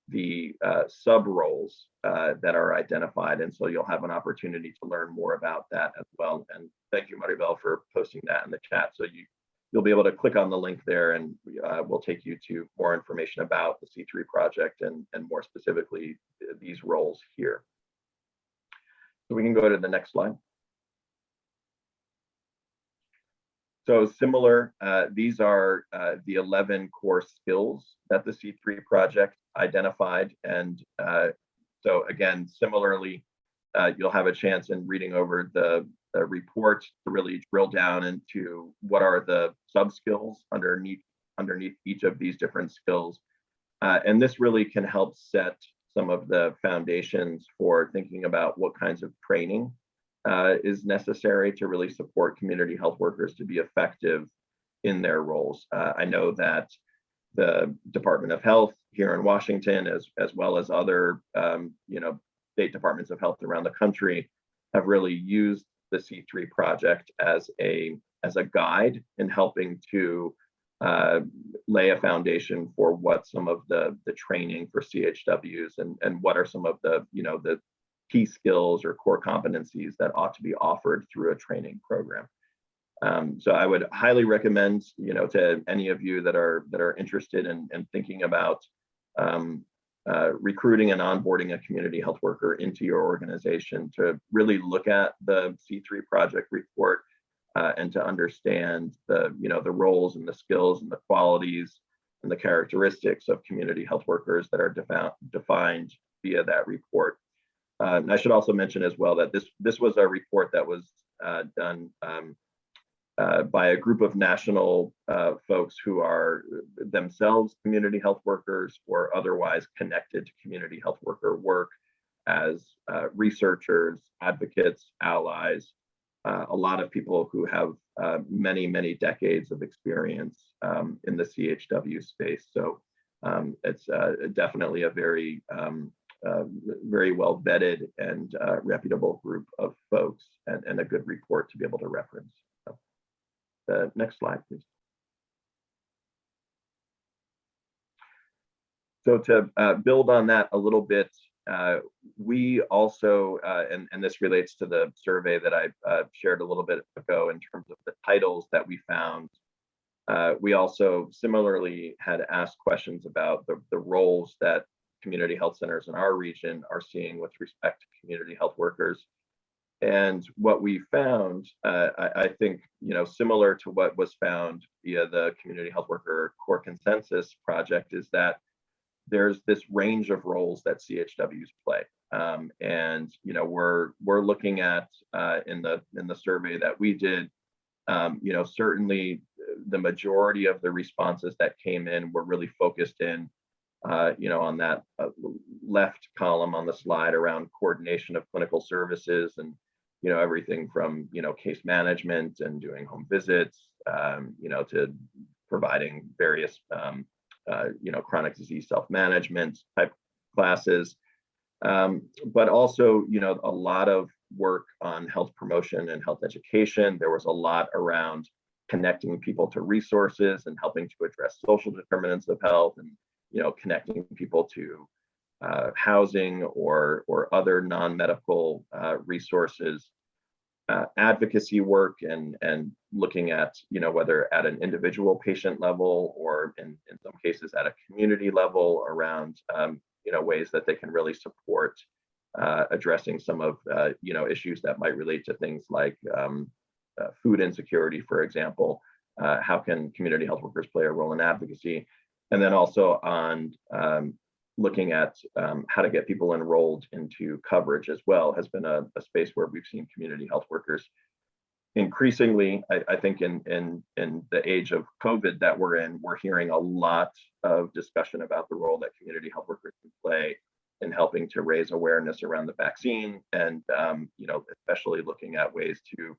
the sub roles that are identified. And so you'll have an opportunity to learn more about that as well. And thank you, Maribel, for posting that in the chat. So you'll be able to click on the link there, and we'll take you to more information about the C3 project and more specifically these roles here. So we can go to the next slide. So similar, these are the 11 core skills that the C3 project identified. And so again, similarly, you'll have a chance in reading over the report to really drill down into what are the sub skills underneath each of these different skills. And this really can help set some of the foundations for thinking about what kinds of training is necessary to really support community health workers to be effective in their roles. I know that the Department of Health here in Washington, as well as other state departments of health around the country, have really used the C3 project as a guide in helping to lay a foundation for what some of the training for CHWs and what are some of the the key skills or core competencies that ought to be offered through a training program. So I would highly recommend, to any of you that are interested in thinking about recruiting and onboarding a community health worker into your organization, to really look at the C3 project report and to understand the roles and the skills and the qualities and the characteristics of community health workers that are defined via that report. And I should also mention as well that this was a report that was done by a group of national folks who are themselves community health workers or otherwise connected to community health worker work as researchers, advocates, allies, a lot of people who have many, many decades of experience in the CHW space. So it's definitely a very very well vetted and reputable group of folks, and a good report to be able to reference. So, the next slide, please. So to build on that a little bit, we also, and this relates to the survey that I shared a little bit ago in terms of the titles that we found. We also similarly had asked questions about the roles that community health centers in our region are seeing with respect to community health workers. And what we found, I think, similar to what was found via the Community Health Worker Core Consensus Project, is that there's this range of roles that CHWs play. And we're looking at in the survey that we did, certainly the majority of the responses that came in were really focused in on that left column on the slide around coordination of clinical services and, everything from, case management and doing home visits, to providing various, chronic disease self-management type classes. But also, a lot of work on health promotion and health education. There was a lot around connecting people to resources and helping to address social determinants of health, and connecting people to housing or other non-medical resources. advocacy work and looking at, whether at an individual patient level or in some cases at a community level around, ways that they can really support addressing some of, issues that might relate to things like food insecurity, for example. How can community health workers play a role in advocacy? And then also on looking at how to get people enrolled into coverage as well has been a space where we've seen community health workers increasingly, I think in the age of COVID that we're in, we're hearing a lot of discussion about the role that community health workers can play in helping to raise awareness around the vaccine, and especially looking at ways to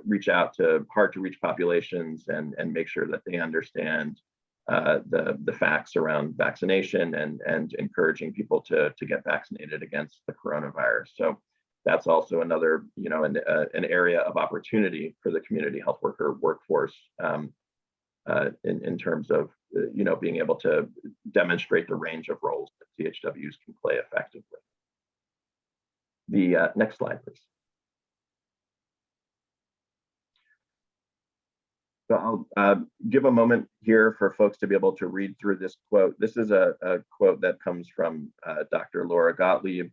reach out to hard to reach populations and make sure that they understand the facts around vaccination and encouraging people to get vaccinated against the coronavirus. So that's also another, an area of opportunity for the community health worker workforce in terms of, being able to demonstrate the range of roles that CHWs can play effectively. The next slide, please. So I'll give a moment here for folks to be able to read through this quote. This is a quote that comes from Dr. Laura Gottlieb,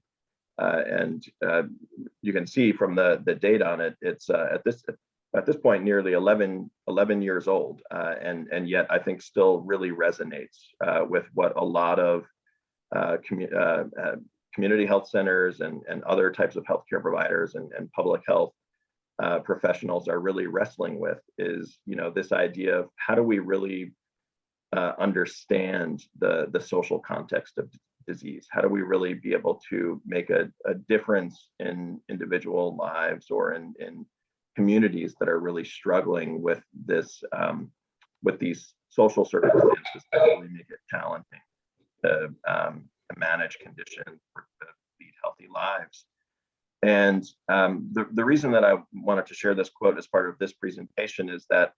and you can see from the date on it, it's at this point nearly 11 years old, and yet I think still really resonates with what a lot of community health centers and other types of healthcare providers and public health professionals are really wrestling with, is this idea of how do we really understand the social context of disease? How do we really be able to make a difference in individual lives or in communities that are really struggling with this with these social circumstances that really make it challenging to manage conditions or to lead healthy lives? And the reason that I wanted to share this quote as part of this presentation is that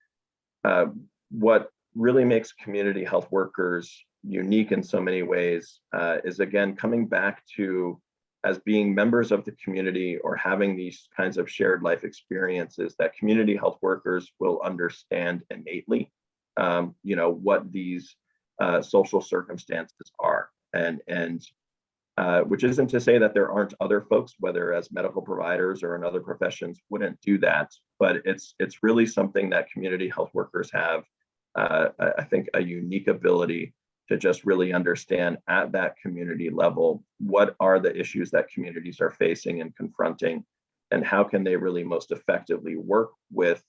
what really makes community health workers unique in so many ways is, again, coming back to as being members of the community or having these kinds of shared life experiences, that community health workers will understand innately, what these social circumstances are. And which isn't to say that there aren't other folks, whether as medical providers or in other professions, wouldn't do that, but it's really something that community health workers have, I think, a unique ability to just really understand at that community level, what are the issues that communities are facing and confronting, and how can they really most effectively work with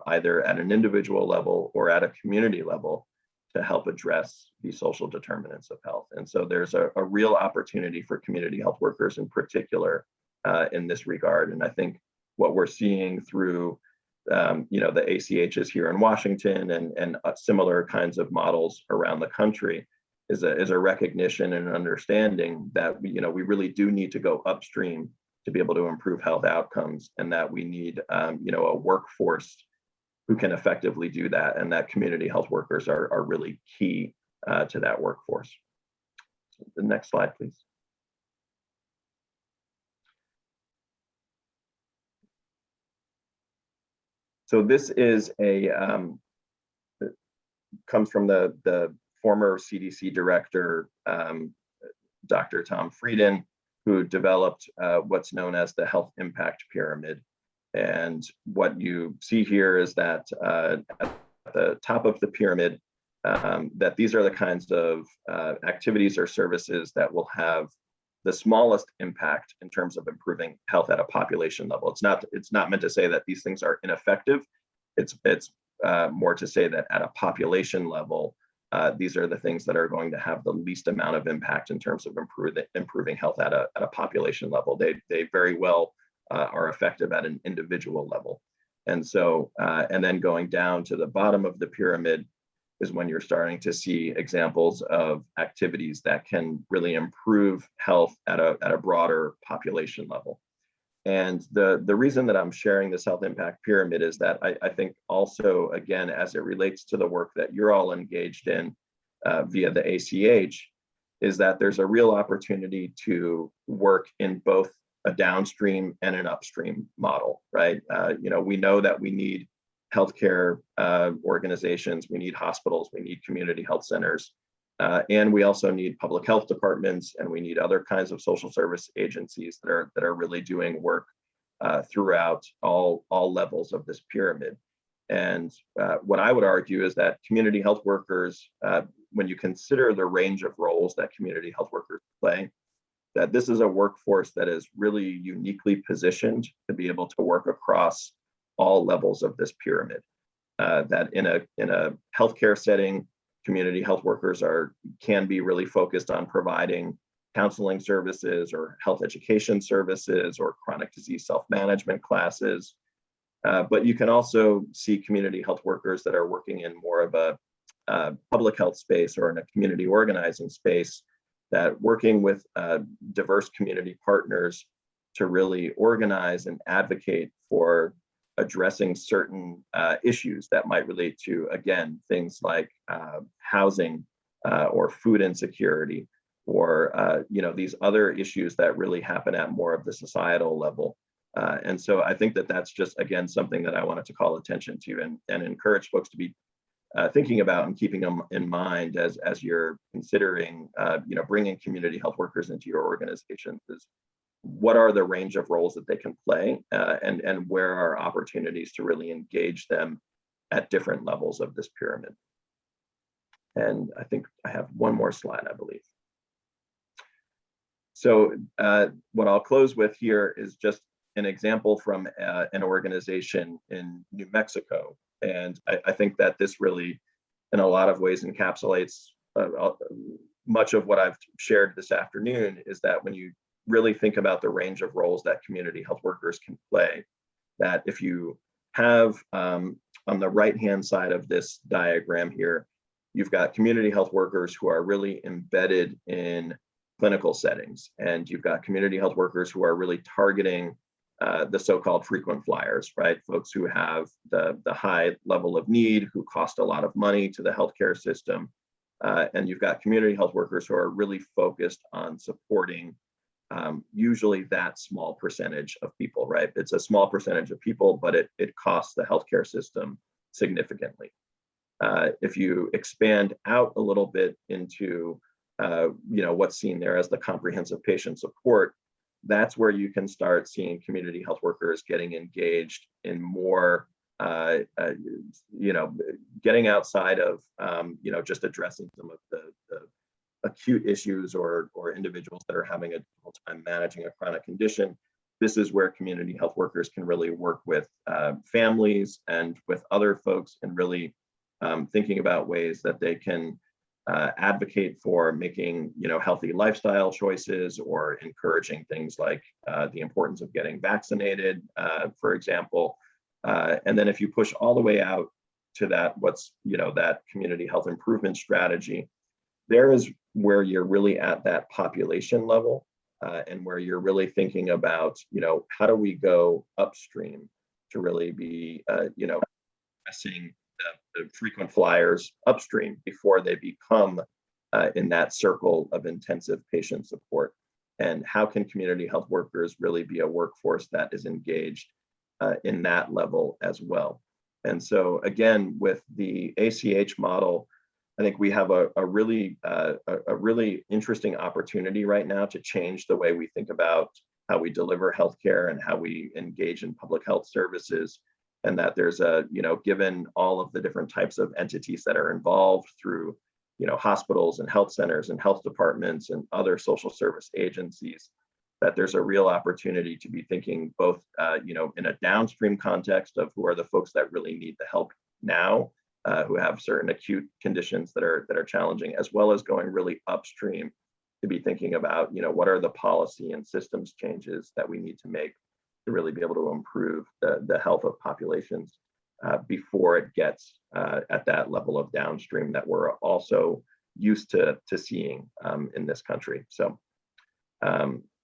either at an individual level or at a community level to help address the social determinants of health. And so there's a real opportunity for community health workers in particular in this regard. And I think what we're seeing through the ACHs here in Washington and similar kinds of models around the country is a recognition and an understanding that we really do need to go upstream to be able to improve health outcomes, and that we need a workforce who can effectively do that, and that community health workers are really key to that workforce. So the next slide, please. So this is comes from the former CDC director, Dr. Tom Frieden, who developed what's known as the health impact pyramid. And what you see here is that at the top of the pyramid, that these are the kinds of activities or services that will have the smallest impact in terms of improving health at a population level. It's not meant to say that these things are ineffective. It's more to say that at a population level, these are the things that are going to have the least amount of impact in terms of improving health at a population level. They very well are effective at an individual level. And so, and then going down to the bottom of the pyramid is when you're starting to see examples of activities that can really improve health at a broader population level. And the reason that I'm sharing this health impact pyramid is that I think also, again, as it relates to the work that you're all engaged in via the ACH, is that there's a real opportunity to work in both a downstream and an upstream model, right? We know that we need healthcare organizations, we need hospitals, we need community health centers, and we also need public health departments, and we need other kinds of social service agencies that are really doing work throughout all levels of this pyramid. And what I would argue is that community health workers, when you consider the range of roles that community health workers play, that this is a workforce that is really uniquely positioned to be able to work across all levels of this pyramid. That in a healthcare setting, community health workers can be really focused on providing counseling services or health education services or chronic disease self-management classes. But you can also see community health workers that are working in more of a public health space or in a community organizing space, that working with diverse community partners to really organize and advocate for addressing certain issues that might relate to, again, things like housing or food insecurity, or these other issues that really happen at more of the societal level. And so I think that that's just, again, something that I wanted to call attention to and encourage folks to be thinking about and keeping them in mind as you're considering, bringing community health workers into your organizations. Is what are the range of roles that they can play, and where are opportunities to really engage them at different levels of this pyramid. And I think I have one more slide, I believe. So what I'll close with here is just an example from an organization in New Mexico. And I think that this really, in a lot of ways, encapsulates much of what I've shared this afternoon, is that when you really think about the range of roles that community health workers can play, that if you have on the right-hand side of this diagram here, you've got community health workers who are really embedded in clinical settings, and you've got community health workers who are really targeting the so-called frequent flyers, right? Folks who have the high level of need, who cost a lot of money to the healthcare system. And you've got community health workers who are really focused on supporting usually that small percentage of people, right? It's a small percentage of people, but it costs the healthcare system significantly. If you expand out a little bit into what's seen there as the comprehensive patient support, that's where you can start seeing community health workers getting engaged in more, getting outside of, just addressing some of the acute issues or individuals that are having a difficult time managing a chronic condition. This is where community health workers can really work with families and with other folks, and really thinking about ways that they can advocate for making healthy lifestyle choices, or encouraging things like the importance of getting vaccinated, for example. And then if you push all the way out to that, that community health improvement strategy, there is where you're really at that population level, and where you're really thinking about, how do we go upstream to really be, addressing the frequent flyers upstream before they become in that circle of intensive patient support. And how can community health workers really be a workforce that is engaged in that level as well? And so again, with the ACH model, I think we have a really interesting opportunity right now to change the way we think about how we deliver healthcare and how we engage in public health services. And that there's given all of the different types of entities that are involved through, hospitals and health centers and health departments and other social service agencies, that there's a real opportunity to be thinking both, in a downstream context of who are the folks that really need the help now, who have certain acute conditions that are challenging, as well as going really upstream to be thinking about, what are the policy and systems changes that we need to make to really be able to improve the health of populations before it gets at that level of downstream that we're also used to seeing in this country. So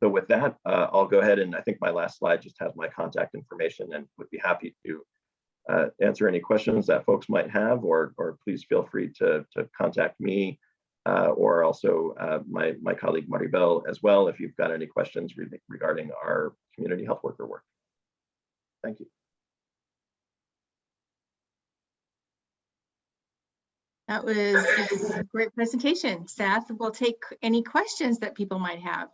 with that, I'll go ahead, and I think my last slide just has my contact information, and would be happy to answer any questions that folks might have, or please feel free to contact me or also my colleague Maribel as well, if you've got any questions regarding our community health worker work. Thank you. That was a great presentation, Seth. We'll take any questions that people might have.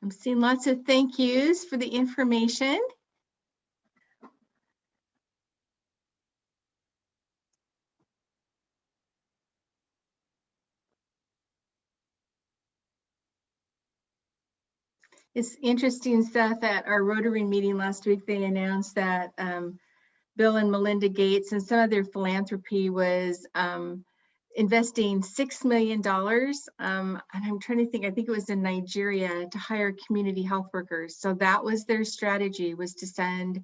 I'm seeing lots of thank yous for the information. It's interesting, Seth, at our Rotary meeting last week, they announced that Bill and Melinda Gates and some of their philanthropy was investing $6 million. And I'm trying to think, I think it was in Nigeria, to hire community health workers. So that was their strategy, was to send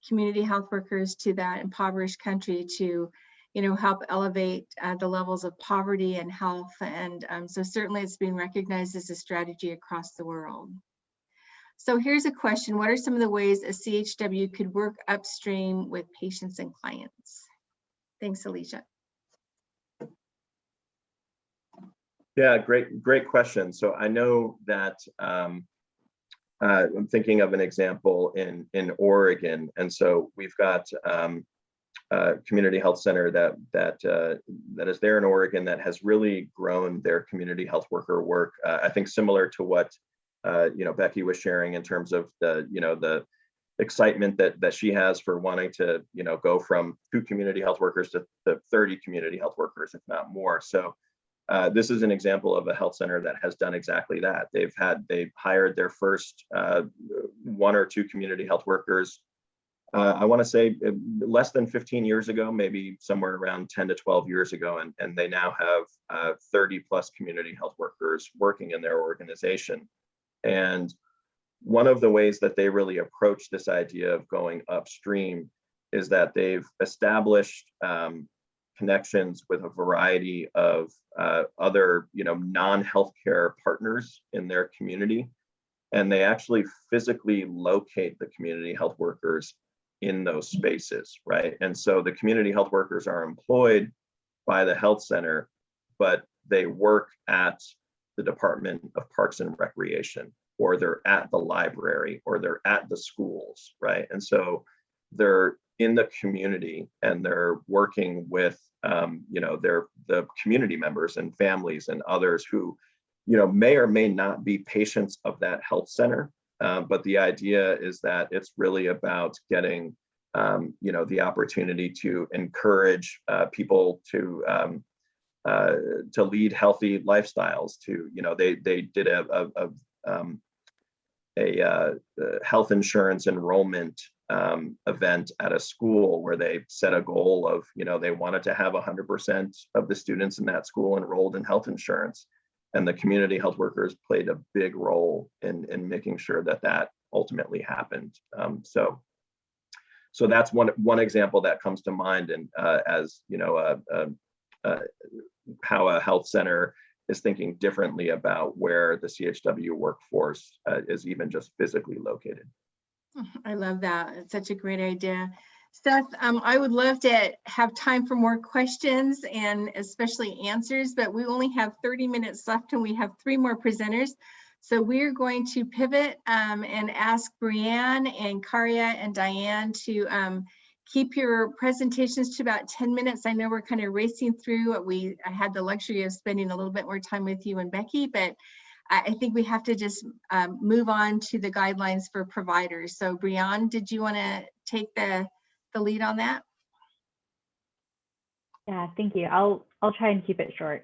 community health workers to that impoverished country to, you know, help elevate the levels of poverty and health. And so certainly it's being recognized as a strategy across the world. So here's a question. What are some of the ways a CHW could work upstream with patients and clients? Thanks, Alicia. Yeah, great question. So I know that I'm thinking of an example in Oregon. And so we've got a community health center that is there in Oregon that has really grown their community health worker work. I think similar to what Becky was sharing in terms of the excitement that she has for wanting to go from 2 community health workers to 30 community health workers, if not more. So this is an example of a health center that has done exactly that. They've hired their first 1 or 2 community health workers. I want to say less than 15 years ago, maybe somewhere around 10 to 12 years ago, and they now have 30 plus community health workers working in their organization. And one of the ways that they really approach this idea of going upstream is that they've established connections with a variety of other, non-healthcare partners in their community. And they actually physically locate the community health workers in those spaces, right? And so the community health workers are employed by the health center, but they work at the Department of Parks and Recreation, or they're at the library, or they're at the schools, right? And so they're in the community and they're working with, the community members and families and others who, may or may not be patients of that health center. But the idea is that it's really about getting, the opportunity to encourage people to lead healthy lifestyles. They did a health insurance enrollment event at a school where they set a goal of, they wanted to have 100% of the students in that school enrolled in health insurance. And the community health workers played a big role in making sure that ultimately happened. So that's one example that comes to mind, and as how a health center is thinking differently about where the CHW workforce is even just physically located. I love that. It's such a great idea. Seth, I would love to have time for more questions and especially answers, but we only have 30 minutes left and we have 3 more presenters. So we're going to pivot and ask Brianne and Karia and Diane to keep your presentations to about 10 minutes. I know we're kind of racing through. I had the luxury of spending a little bit more time with you and Becky, but I think we have to just move on to the guidelines for providers. So Brianne, did you want to take the lead on that? Yeah, thank you. I'll try and keep it short.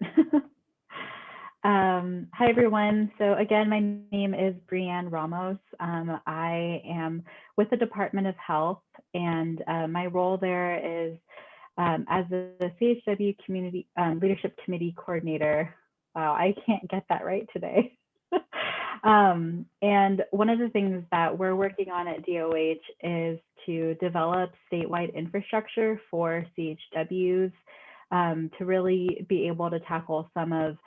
Hi, everyone. So again, my name is Brianne Ramos. I am with the Department of Health, and my role there is as the CHW Community Leadership Committee Coordinator. Wow, I can't get that right today. And one of the things that we're working on at DOH is to develop statewide infrastructure for CHWs to really be able to tackle some of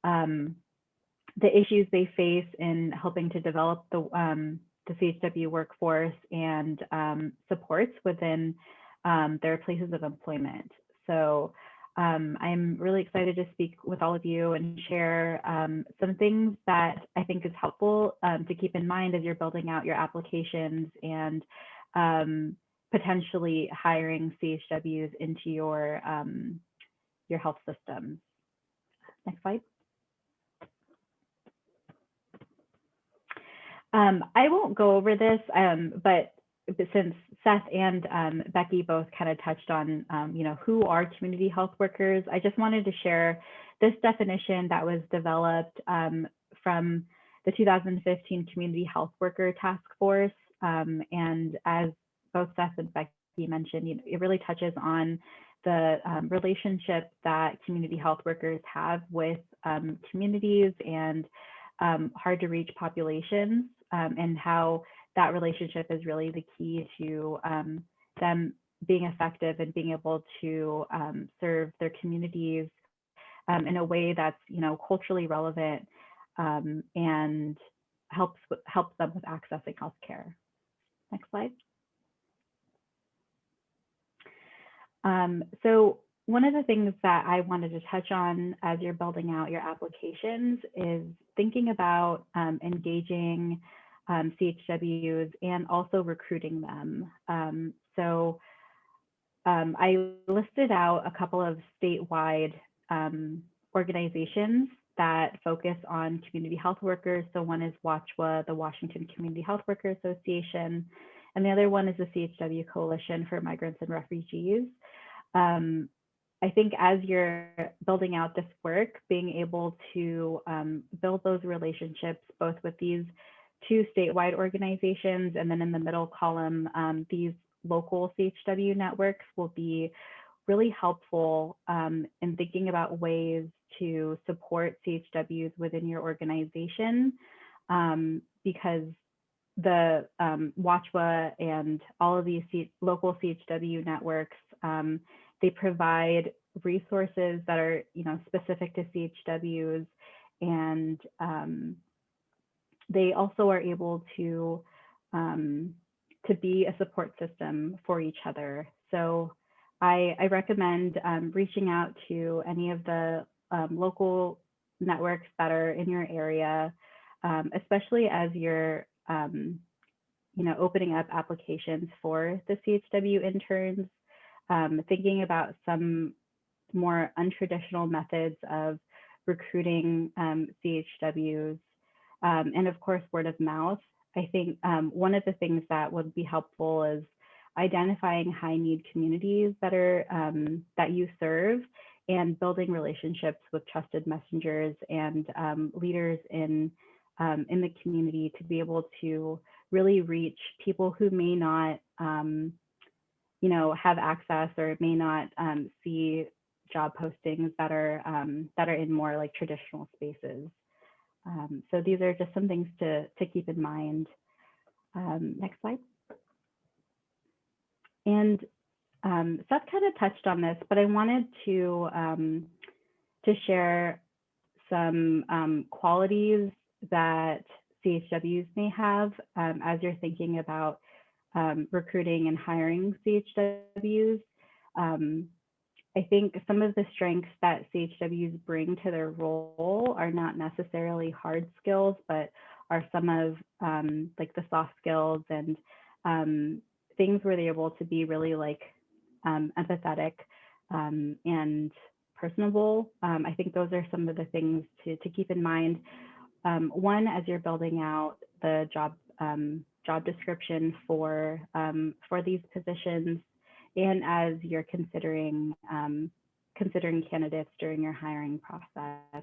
the issues they face in helping to develop the CHW workforce and supports within their places of employment. So I'm really excited to speak with all of you and share some things that I think is helpful to keep in mind as you're building out your applications and potentially hiring CHWs into your health systems. Next slide. I won't go over this, but since Seth and Becky both kind of touched on, who are community health workers, I just wanted to share this definition that was developed from the 2015 Community Health Worker Task Force. And as both Seth and Becky mentioned, it really touches on the relationship that community health workers have with communities and hard to reach populations, and how that relationship is really the key to them being effective and being able to serve their communities in a way that's culturally relevant and helps them with accessing healthcare. Next slide. So one of the things that I wanted to touch on as you're building out your applications is thinking about engaging CHWs and also recruiting them. So I listed out a couple of statewide organizations that focus on community health workers. So one is WACHWA, the Washington Community Health Worker Association, and the other one is the CHW Coalition for Migrants and Refugees. I think as you're building out this work, being able to build those relationships both with these two statewide organizations and then in the middle column, these local CHW networks will be really helpful in thinking about ways to support CHWs within your organization, because the WACHWA and all of these local CHW networks, they provide resources that are specific to CHWs, and they also are able to be a support system for each other. So I recommend reaching out to any of the local networks that are in your area, especially as you're opening up applications for the CHW interns, thinking about some more untraditional methods of recruiting CHWs, and of course, word of mouth. I think one of the things that would be helpful is identifying high need communities that are that you serve, and building relationships with trusted messengers and leaders in the community to be able to really reach people who may not have access or may not see job postings that are in more like traditional spaces. So these are just some things to keep in mind. Next slide. And Seth kind of touched on this, but I wanted to share some qualities that CHWs may have as you're thinking about recruiting and hiring CHWs. I think some of the strengths that CHWs bring to their role are not necessarily hard skills, but are some of like the soft skills and things where they're able to be really like empathetic and personable. I think those are some of the things to keep in mind. One, as you're building out the job description for these positions, and as you're considering candidates during your hiring process,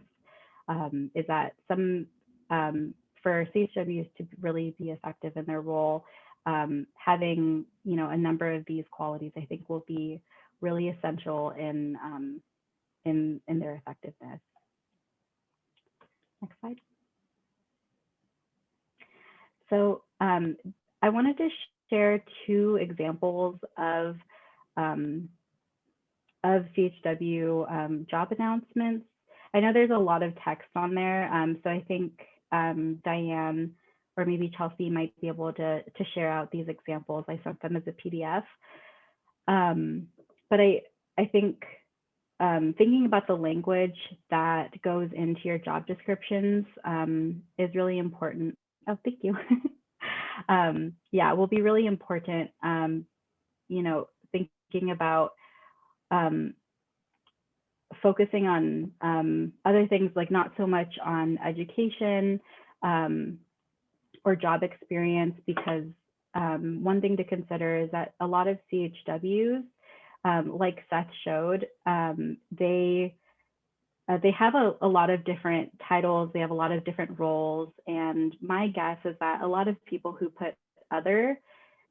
is that for CHWs to really be effective in their role, having a number of these qualities, I think, will be really essential in their effectiveness. Next slide. So I wanted to share two examples of CHW job announcements. I know there's a lot of text on there, so I think Diane or maybe Chelsea might be able to share out these examples. I sent them as a PDF. But I think thinking about the language that goes into your job descriptions is really important. Oh, thank you. Yeah, will be really important, you know, thinking about focusing on other things, like not so much on education or job experience, because one thing to consider is that a lot of CHWs, like Seth showed, they have a lot of different titles, they have a lot of different roles, and my guess is that a lot of people who put other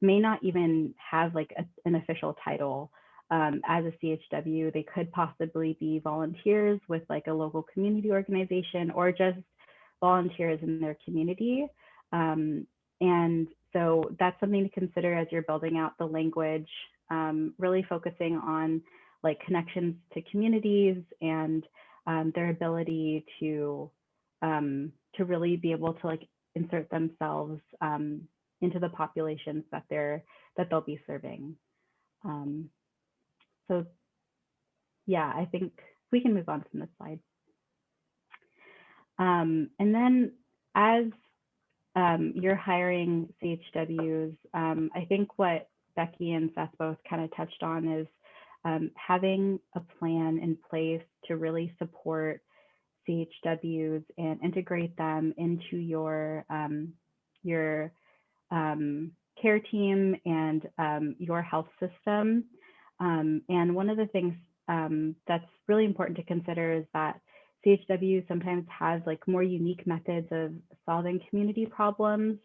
may not even have like an official title as a CHW. They could possibly be volunteers with like a local community organization or just volunteers in their community. And so that's something to consider as you're building out the language, really focusing on like connections to communities and their ability to really be able to like insert themselves into the populations that they'll be serving. So yeah, I think we can move on from this slide. And then as you're hiring CHWs, I think what Becky and Seth both kind of touched on is having a plan in place to really support CHWs and integrate them into your care team and your health system. And one of the things that's really important to consider is that CHW sometimes has like more unique methods of solving community problems.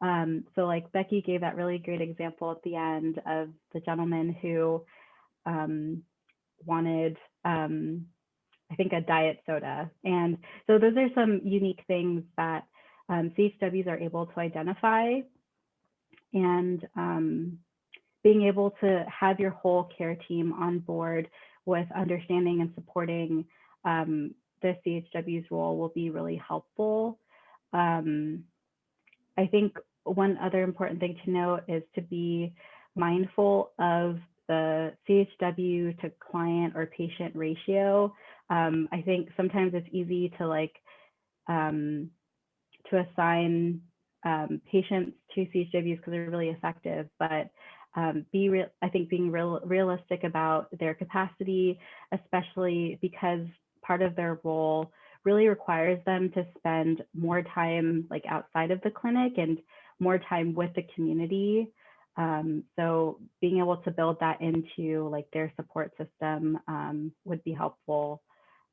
So like Becky gave that really great example at the end of the gentleman who wanted, I think, a diet soda. And so those are some unique things that CHWs are able to identify, and being able to have your whole care team on board with understanding and supporting the CHW's role will be really helpful. I think one other important thing to note is to be mindful of the CHW to client or patient ratio. I think sometimes it's easy to like to assign patients to CHWs because they're really effective, but I think being realistic about their capacity, especially because part of their role really requires them to spend more time like outside of the clinic and more time with the community. So being able to build that into like their support system would be helpful.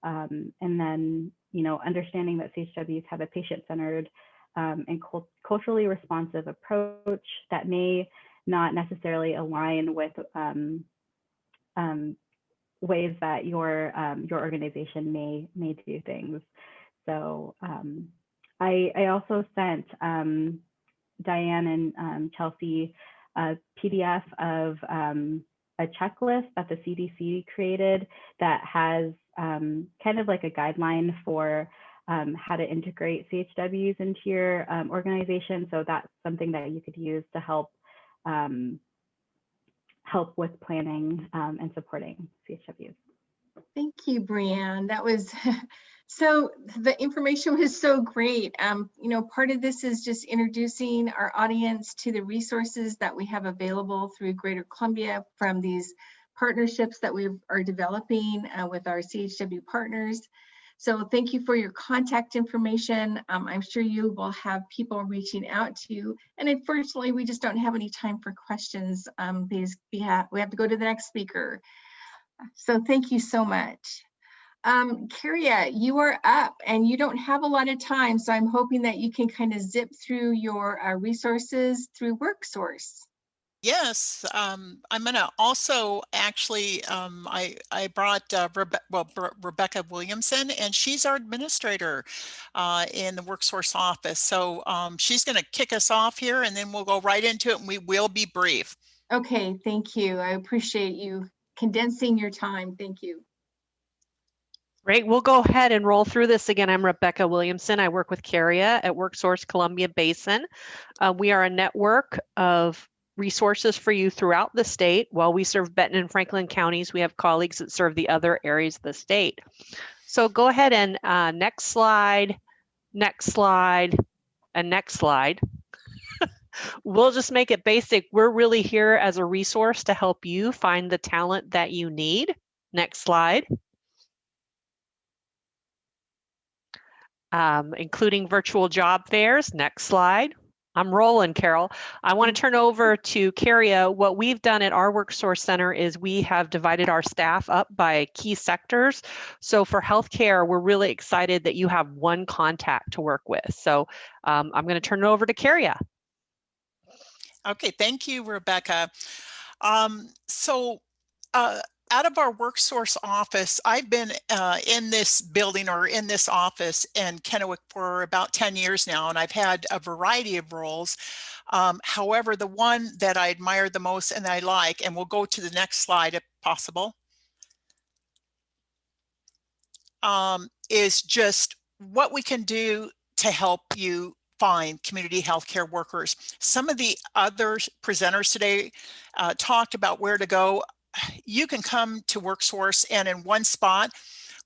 And then, you know, understanding that CHWs have a patient-centered and culturally responsive approach that may not necessarily align with ways that your organization may do things. So I also sent Diane and Chelsea a PDF of a checklist that the CDC created that has kind of like a guideline for how to integrate CHWs into your organization. So that's something that you could use to help with planning and supporting CHWs. Thank you, Brianne. That was so, the information was so great. You know, part of this is just introducing our audience to the resources that we have available through Greater Columbia from these partnerships that we are developing with our CHW partners. So thank you for your contact information. I'm sure you will have people reaching out to you. And unfortunately, we just don't have any time for questions because we have to go to the next speaker. So thank you so much. Karia, you are up and you don't have a lot of time. So I'm hoping that you can kind of zip through your resources through WorkSource. Yes, I'm going to also actually, I brought Rebecca Williamson, and she's our administrator in the WorkSource office. So she's going to kick us off here, and then we'll go right into it, and we will be brief. Okay, thank you. I appreciate you condensing your time. Thank you. Great. We'll go ahead and roll through this again. I'm Rebecca Williamson. I work with Caria at WorkSource Columbia Basin. We are a network of resources for you throughout the state. While we serve Benton and Franklin counties, we have colleagues that serve the other areas of the state. So go ahead and next slide, and next slide. We'll just make it basic. We're really here as a resource to help you find the talent that you need. Next slide. Including virtual job fairs. Next slide. I'm rolling, Carol. I want to turn over to Caria. What we've done at our WorkSource Center is we have divided our staff up by key sectors. So for healthcare, we're really excited that you have one contact to work with. So I'm going to turn it over to Caria. Okay, thank you, Rebecca. Out of our WorkSource office, I've been in this building or in this office in Kennewick for about 10 years now, and I've had a variety of roles. However, the one that I admire the most and I like, and we'll go to the next slide if possible, is just what we can do to help you find community healthcare workers. Some of the other presenters today talked about where to go. You can come to WorkSource, and in one spot,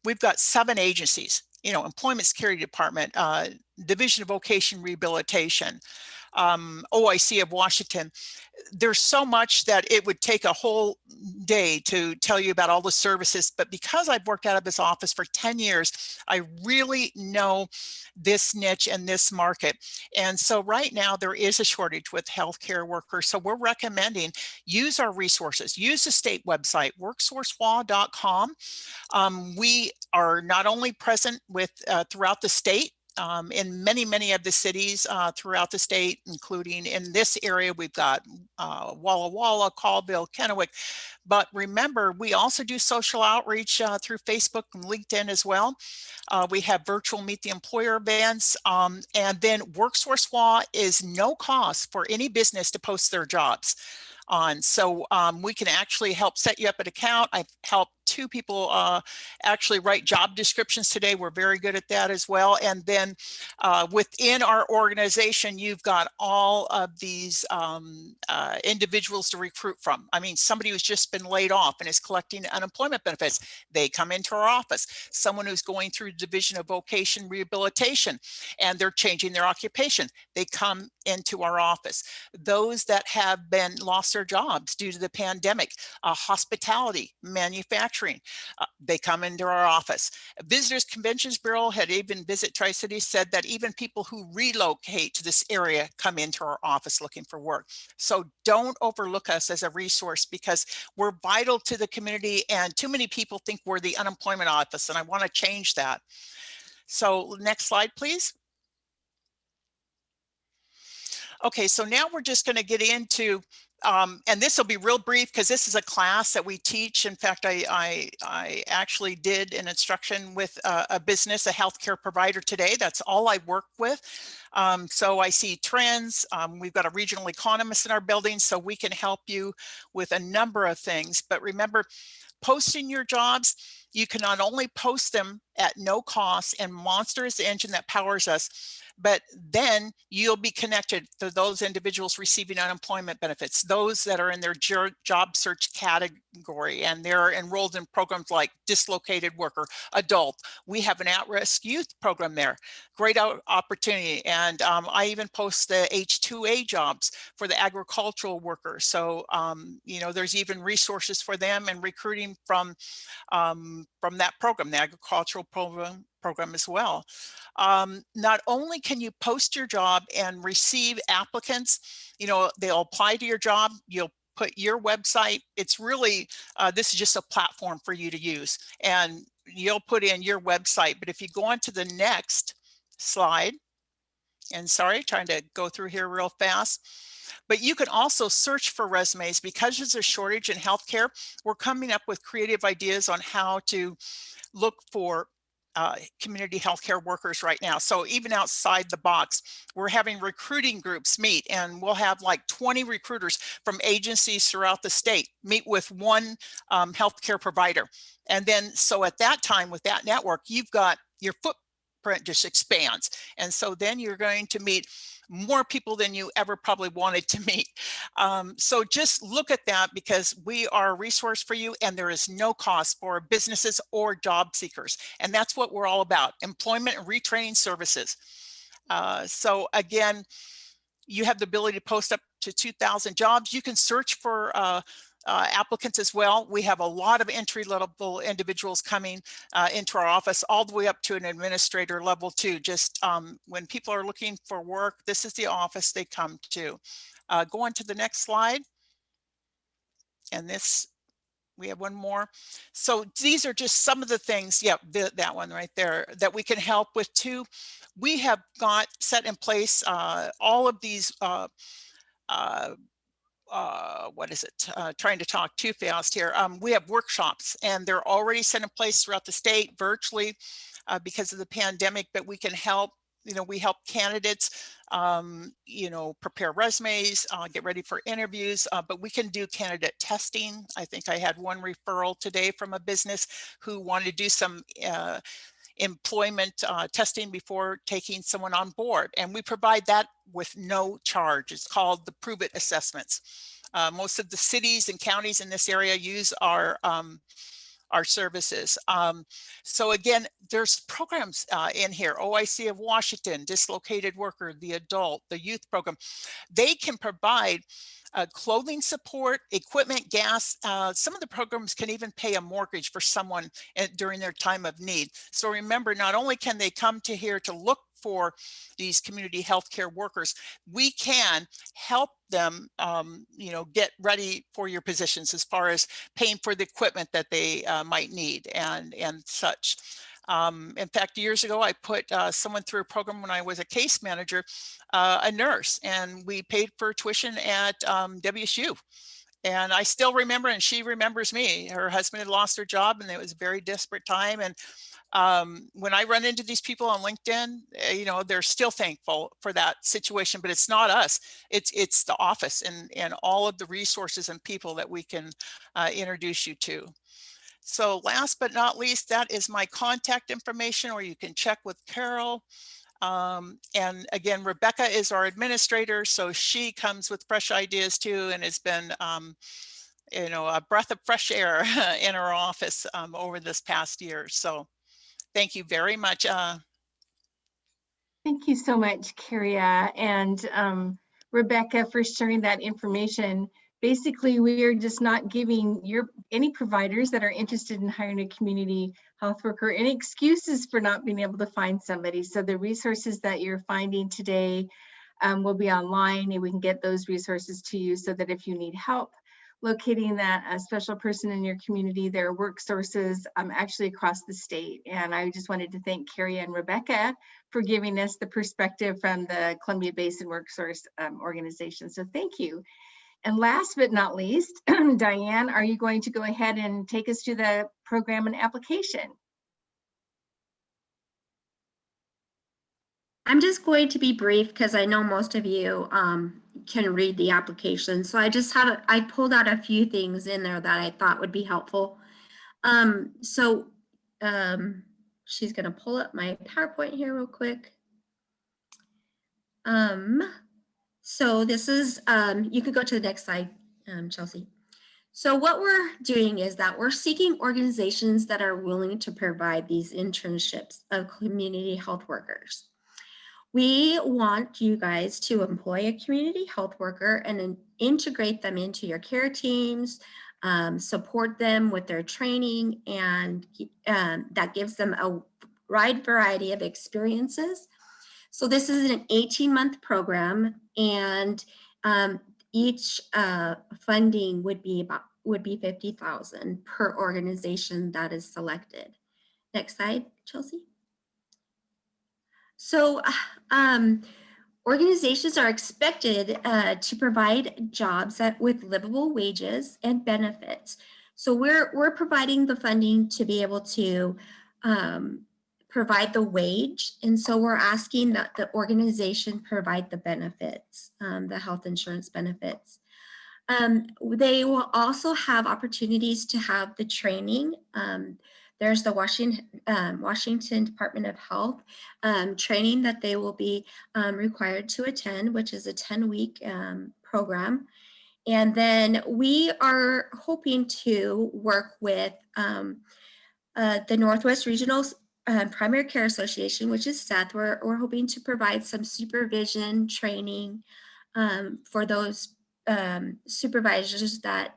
we've got 7 agencies, Employment Security Department, Division of Vocation Rehabilitation, OIC of Washington. There's so much that it would take a whole day to tell you about all the services, but because I've worked out of this office for 10 years, I really know this niche and this market. And so right now there is a shortage with healthcare workers. So we're recommending use our resources, use the state website, worksourcewa.com. We are not only present with throughout the state, in many of the cities throughout the state, including in this area, we've got Walla Walla, Colville, Kennewick. But remember, we also do social outreach through Facebook and LinkedIn as well. We have virtual Meet the Employer events. And then WorkSource WA is no cost for any business to post their jobs on. So we can actually help set you up an account. I've helped 2 people actually write job descriptions today. We're very good at that as well. And then within our organization, you've got all of these individuals to recruit from. I mean, somebody who's just been laid off and is collecting unemployment benefits, they come into our office. Someone who's going through Division of Vocation Rehabilitation and they're changing their occupation, they come into our office. Those that have been lost their jobs due to the pandemic, hospitality, manufacturing, they come into our office. Visitors Conventions Bureau had even Visit Tri-Cities said that even people who relocate to this area come into our office looking for work. So don't overlook us as a resource because we're vital to the community and too many people think we're the unemployment office, and I want to change that. So next slide, please. Okay, so now we're just going to get into, and this will be real brief because this is a class that we teach. In fact, I actually did an instruction with a business, a healthcare provider today. That's all I work with. So I see trends. We've got a regional economist in our building, so we can help you with a number of things. But remember, posting your jobs, you can not only post them at no cost, and Monster is the engine that powers us, but then you'll be connected to those individuals receiving unemployment benefits, those that are in their job search category, and they're enrolled in programs like dislocated worker, adult. We have an at-risk youth program there. Great opportunity. And I even post the H-2A jobs for the agricultural workers. So, there's even resources for them and recruiting from that program, the agricultural program as well. Not only can you post your job and receive applicants, they'll apply to your job, you'll put your website. It's really, this is just a platform for you to use, and you'll put in your website. But if you go on to the next slide, and sorry, trying to go through here real fast, but you can also search for resumes. Because there's a shortage in healthcare, we're coming up with creative ideas on how to look for community healthcare workers right now. So even outside the box, we're having recruiting groups meet, and we'll have like 20 recruiters from agencies throughout the state meet with one healthcare provider. And then, so at that time with that network, you've got your footprint just expands. And so then you're going to meet more people than you ever probably wanted to meet. So just look at that, because we are a resource for you, and there is no cost for businesses or job seekers. And that's what we're all about, employment and retraining services. So again, you have the ability to post up to 2,000 jobs. You can search for applicants as well. We have a lot of entry-level individuals coming into our office, all the way up to an administrator level too. Just when people are looking for work, this is the office they come to. Go on to the next slide. And this, we have one more. So these are just some of the things, yep, that one right there, that we can help with too. We have got set in place all of these what is it? Trying to talk too fast here. We have workshops, and they're already set in place throughout the state virtually because of the pandemic, but we can help. You know, we help candidates, you know, prepare resumes, get ready for interviews, but we can do candidate testing. I think I had one referral today from a business who wanted to do some employment testing before taking someone on board, and we provide that with no charge. It's called the Prove It assessments. Most of the cities and counties in this area use our services. So again, there's programs in here, OIC of Washington, dislocated worker, the adult, the youth program. They can provide clothing support, equipment, gas. Some of the programs can even pay a mortgage for someone during their time of need. So remember, not only can they come to here to look for these community healthcare workers, we can help them, you know, get ready for your positions as far as paying for the equipment that they might need and such. In fact, years ago, I put someone through a program when I was a case manager, a nurse, and we paid for tuition at WSU. And I still remember, and she remembers me. Her husband had lost her job, and it was a very desperate time. And when I run into these people on LinkedIn, you know, they're still thankful for that situation, but it's not us. It's the office and all of the resources and people that we can introduce you to. So last but not least, that is my contact information, or you can check with Carol. And again, Rebecca is our administrator, so she comes with fresh ideas too, and has been, you know, a breath of fresh air in our office over this past year. So thank you very much. Thank you so much, Karia and Rebecca, for sharing that information. Basically, we are just not giving any providers that are interested in hiring a community health worker any excuses for not being able to find somebody. So the resources that you're finding today will be online, and we can get those resources to you so that if you need help locating that special person in your community, there are work sources actually across the state. And I just wanted to thank Karia and Rebecca for giving us the perspective from the Columbia Basin Work Source organization. So thank you. And last but not least, Diane, are you going to go ahead and take us to the program and application? I'm just going to be brief because I know most of you can read the application. So I just have, I pulled out a few things in there that I thought would be helpful. She's gonna pull up my PowerPoint here real quick. So this is, you could go to the next slide, Chelsea. So what we're doing is that we're seeking organizations that are willing to provide these internships of community health workers. We want you guys to employ a community health worker and then integrate them into your care teams, support them with their training, and that gives them a wide variety of experiences. So this is an 18-month program, and each funding would be $50,000 per organization that is selected. Next slide, Chelsea. So organizations are expected to provide jobs with livable wages and benefits. So we're providing the funding to be able to provide the wage. And so we're asking that the organization provide the benefits, the health insurance benefits. They will also have opportunities to have the training. There's the Washington Department of Health training that they will be required to attend, which is a 10-week program. And then we are hoping to work with the Northwest Regional Primary Care Association, which is Seth. We're hoping to provide some supervision training for those supervisors that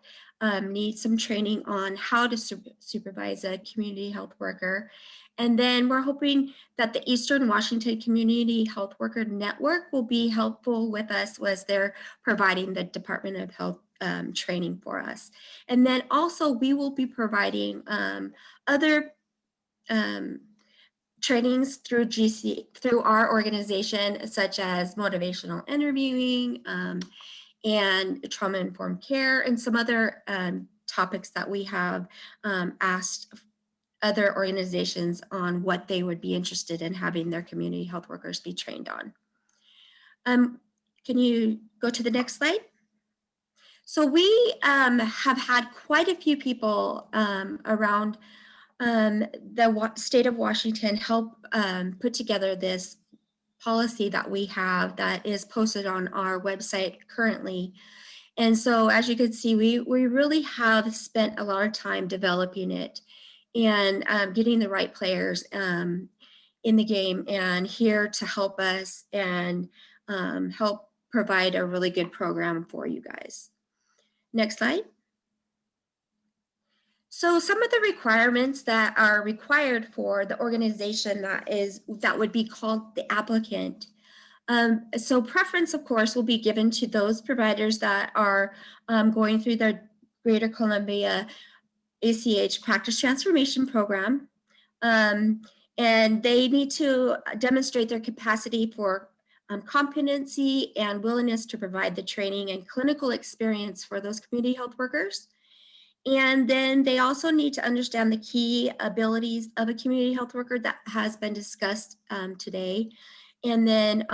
need some training on how to supervise a community health worker. And then we're hoping that the Eastern Washington Community Health Worker Network will be helpful with us as they're providing the Department of Health training for us. And then also we will be providing other trainings through our organization, such as motivational interviewing and trauma-informed care, and some other topics that we have asked other organizations on what they would be interested in having their community health workers be trained on. Can you go to the next slide? So we have had quite a few people around the state of Washington help put together this policy that we have that is posted on our website currently. And so as you can see, we really have spent a lot of time developing it and getting the right players in the game and here to help us and help provide a really good program for you guys. Next slide. So some of the requirements that are required for the organization that would be called the applicant. So preference, of course, will be given to those providers that are going through their Greater Columbia ACH Practice Transformation Program. And they need to demonstrate their capacity for competency and willingness to provide the training and clinical experience for those community health workers. And then they also need to understand the key abilities of a community health worker that has been discussed today. And then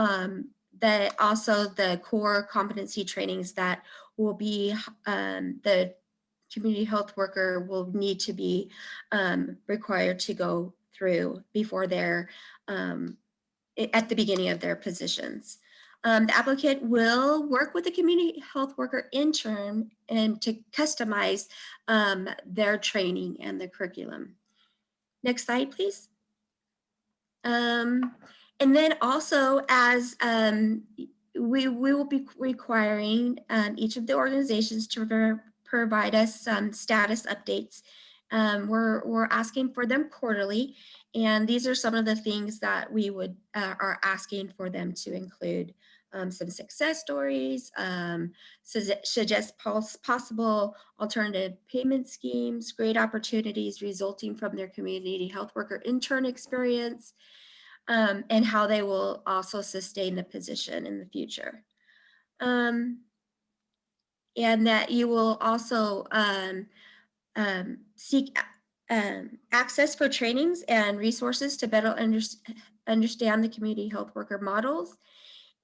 also the core competency trainings that will be the community health worker will need to be required to go through before they're at the beginning of their positions. The applicant will work with the community health worker intern and to customize their training and the curriculum. Next slide, please. And then also as we will be requiring each of the organizations to provide us some status updates. We're asking for them quarterly, and these are some of the things that we are asking for them to include. Some success stories, suggest possible alternative payment schemes, great opportunities resulting from their community health worker intern experience, and how they will also sustain the position in the future. And that you will also seek access for trainings and resources to better understand the community health worker models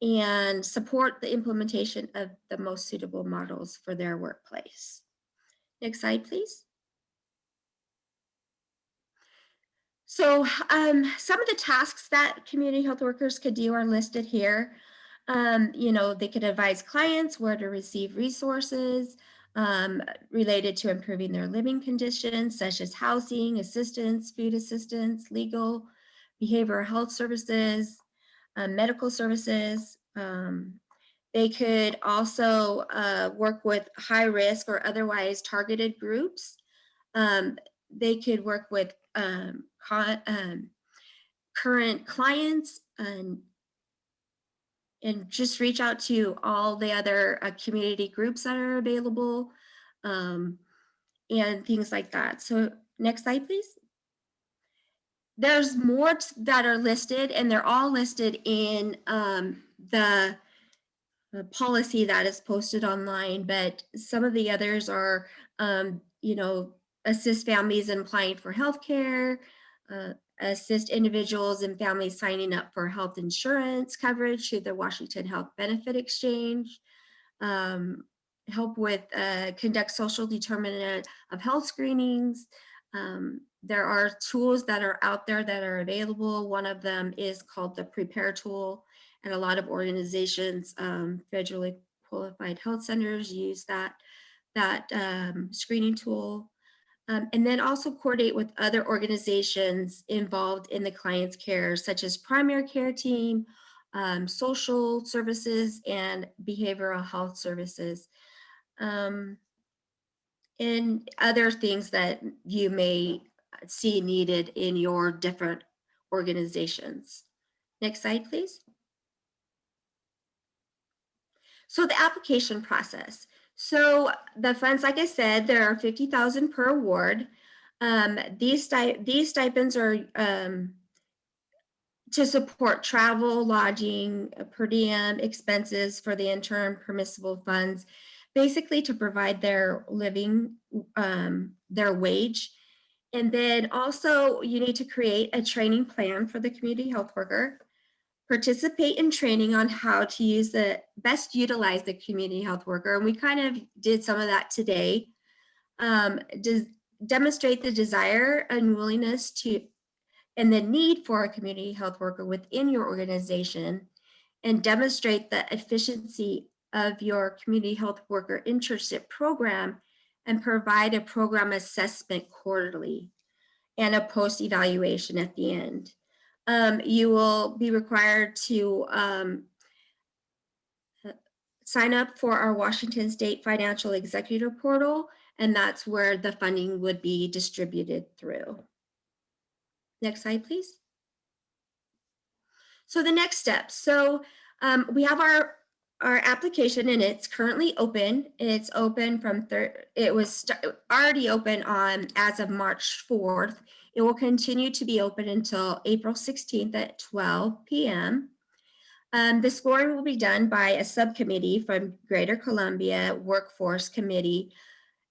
and support the implementation of the most suitable models for their workplace. Next slide, please. So some of the tasks that community health workers could do are listed here. They could advise clients where to receive resources related to improving their living conditions, such as housing, assistance, food assistance, legal, behavioral health services, medical services. They could also work with high risk or otherwise targeted groups. They could work with current clients and just reach out to all the other community groups that are available and things like that. So next slide, please. There's more that are listed, and they're all listed in the policy that is posted online, but some of the others are, assist families in applying for healthcare, assist individuals and families signing up for health insurance coverage through the Washington Health Benefit Exchange, help with conduct social determinant of health screenings. There are tools that are out there that are available. One of them is called the Prepare tool, and a lot of organizations, federally qualified health centers use that screening tool. And then also coordinate with other organizations involved in the client's care, such as primary care team, social services, and behavioral health services. And other things that you may see needed in your different organizations. Next slide, please. So the application process. So the funds, like I said, there are $50,000 per award. These stipends are to support travel, lodging, per diem expenses for the interim permissible funds, basically to provide their living, their wage. And then also you need to create a training plan for the community health worker, participate in training on how to best utilize the community health worker. And we kind of did some of that today. Demonstrate the desire and willingness to, and the need for a community health worker within your organization, and demonstrate the efficiency of your community health worker internship program, and provide a program assessment quarterly and a post-evaluation at the end. You will be required to sign up for our Washington State Financial Executive Portal, and that's where the funding would be distributed through. Next slide, please. So the next steps. So we have our application, and it's currently open. It's open from it was already open on as of March 4th. It will continue to be open until April 16th at 12 p.m. The scoring will be done by a subcommittee from Greater Columbia Workforce Committee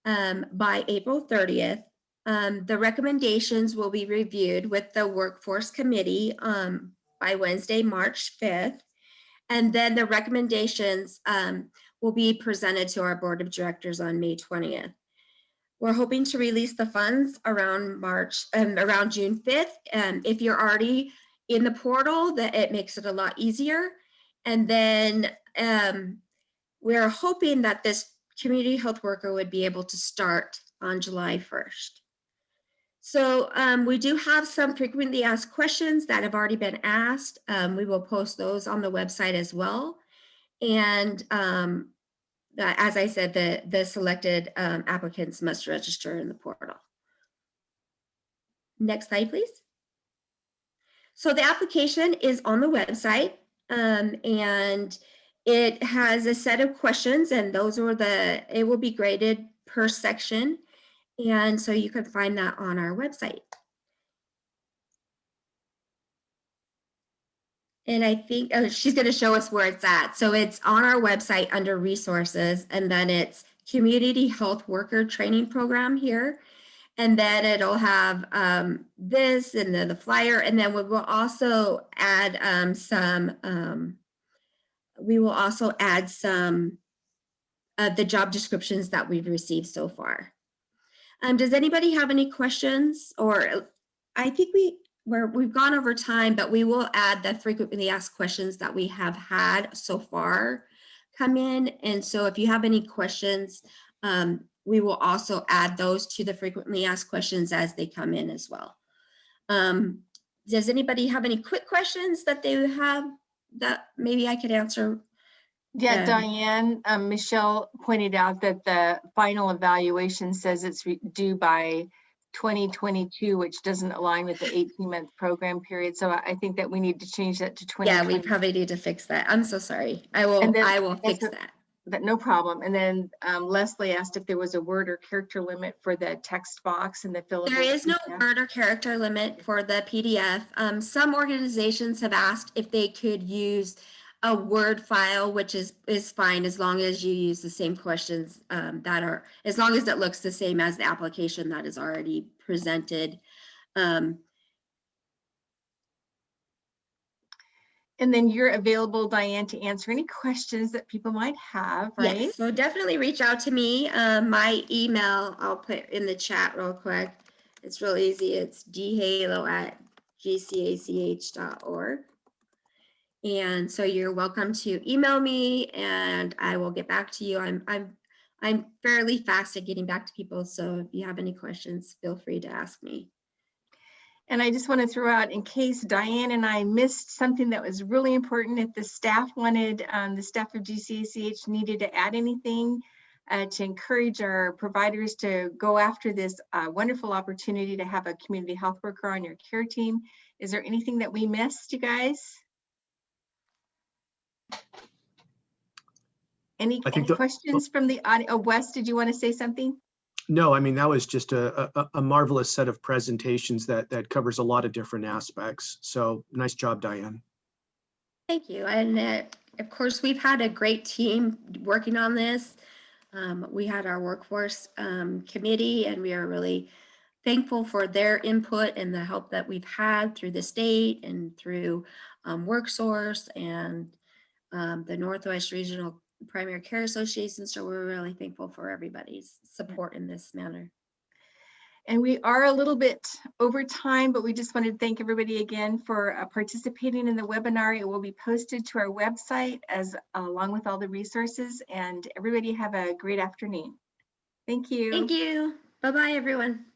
by April 30th. The recommendations will be reviewed with the Workforce Committee by Wednesday, March 5th. And then the recommendations will be presented to our Board of Directors on May 20th. We're hoping to release the funds around June 5th. If you're already in the portal, that it makes it a lot easier. And then we're hoping that this community health worker would be able to start on July 1st. So we do have some frequently asked questions that have already been asked. We will post those on the website as well. And as I said, the selected applicants must register in the portal. Next slide, please. So the application is on the website, and it has a set of questions, and those are it will be graded per section. And so you can find that on our website. And I think she's going to show us where it's at. So it's on our website under resources, and then it's Community Health Worker Training Program here. And then it'll have this, and then the flyer, and then we will also add some the job descriptions that we've received so far. Does anybody have any questions? Or I think we've gone over time, but we will add the frequently asked questions that we have had so far come in. And so if you have any questions, we will also add those to the frequently asked questions as they come in as well. Does anybody have any quick questions that they have that maybe I could answer? Yeah, Diane, Michelle pointed out that the final evaluation says it's due by 2022, which doesn't align with the 18-month program period. So I think that we need to change that to 2020. Yeah, we probably need to fix that. I'm so sorry. I will fix that. No problem. And then Leslie asked if there was a word or character limit for the text box and the fillable. There is no word or character limit for the PDF. Some organizations have asked if they could use a Word file, which is fine as long as you use the same questions as long as it looks the same as the application that is already presented. And then you're available, Diane, to answer any questions that people might have, right? Yes, so definitely reach out to me. My email, I'll put in the chat real quick. It's real easy. It's dhalo@gcach.org. And so you're welcome to email me and I will get back to you. I'm fairly fast at getting back to people. So if you have any questions, feel free to ask me. And I just want to throw out, in case Diane and I missed something that was really important, if the staff wanted, the staff of GCACH needed to add anything to encourage our providers to go after this wonderful opportunity to have a community health worker on your care team. Is there anything that we missed, you guys? Any questions from the audience? Oh, Wes, did you want to say something? No, I mean, that was just a marvelous set of presentations that covers a lot of different aspects. So nice job, Diane. Thank you. And of course, we've had a great team working on this. We had our workforce committee, and we are really thankful for their input and the help that we've had through the state and through WorkSource and the Northwest Regional Primary Care Association. So we're really thankful for everybody's support in this manner. And we are a little bit over time, but we just wanted to thank everybody again for participating in the webinar. It will be posted to our website along with all the resources, and everybody have a great afternoon. Thank you. Thank you. Bye-bye, everyone.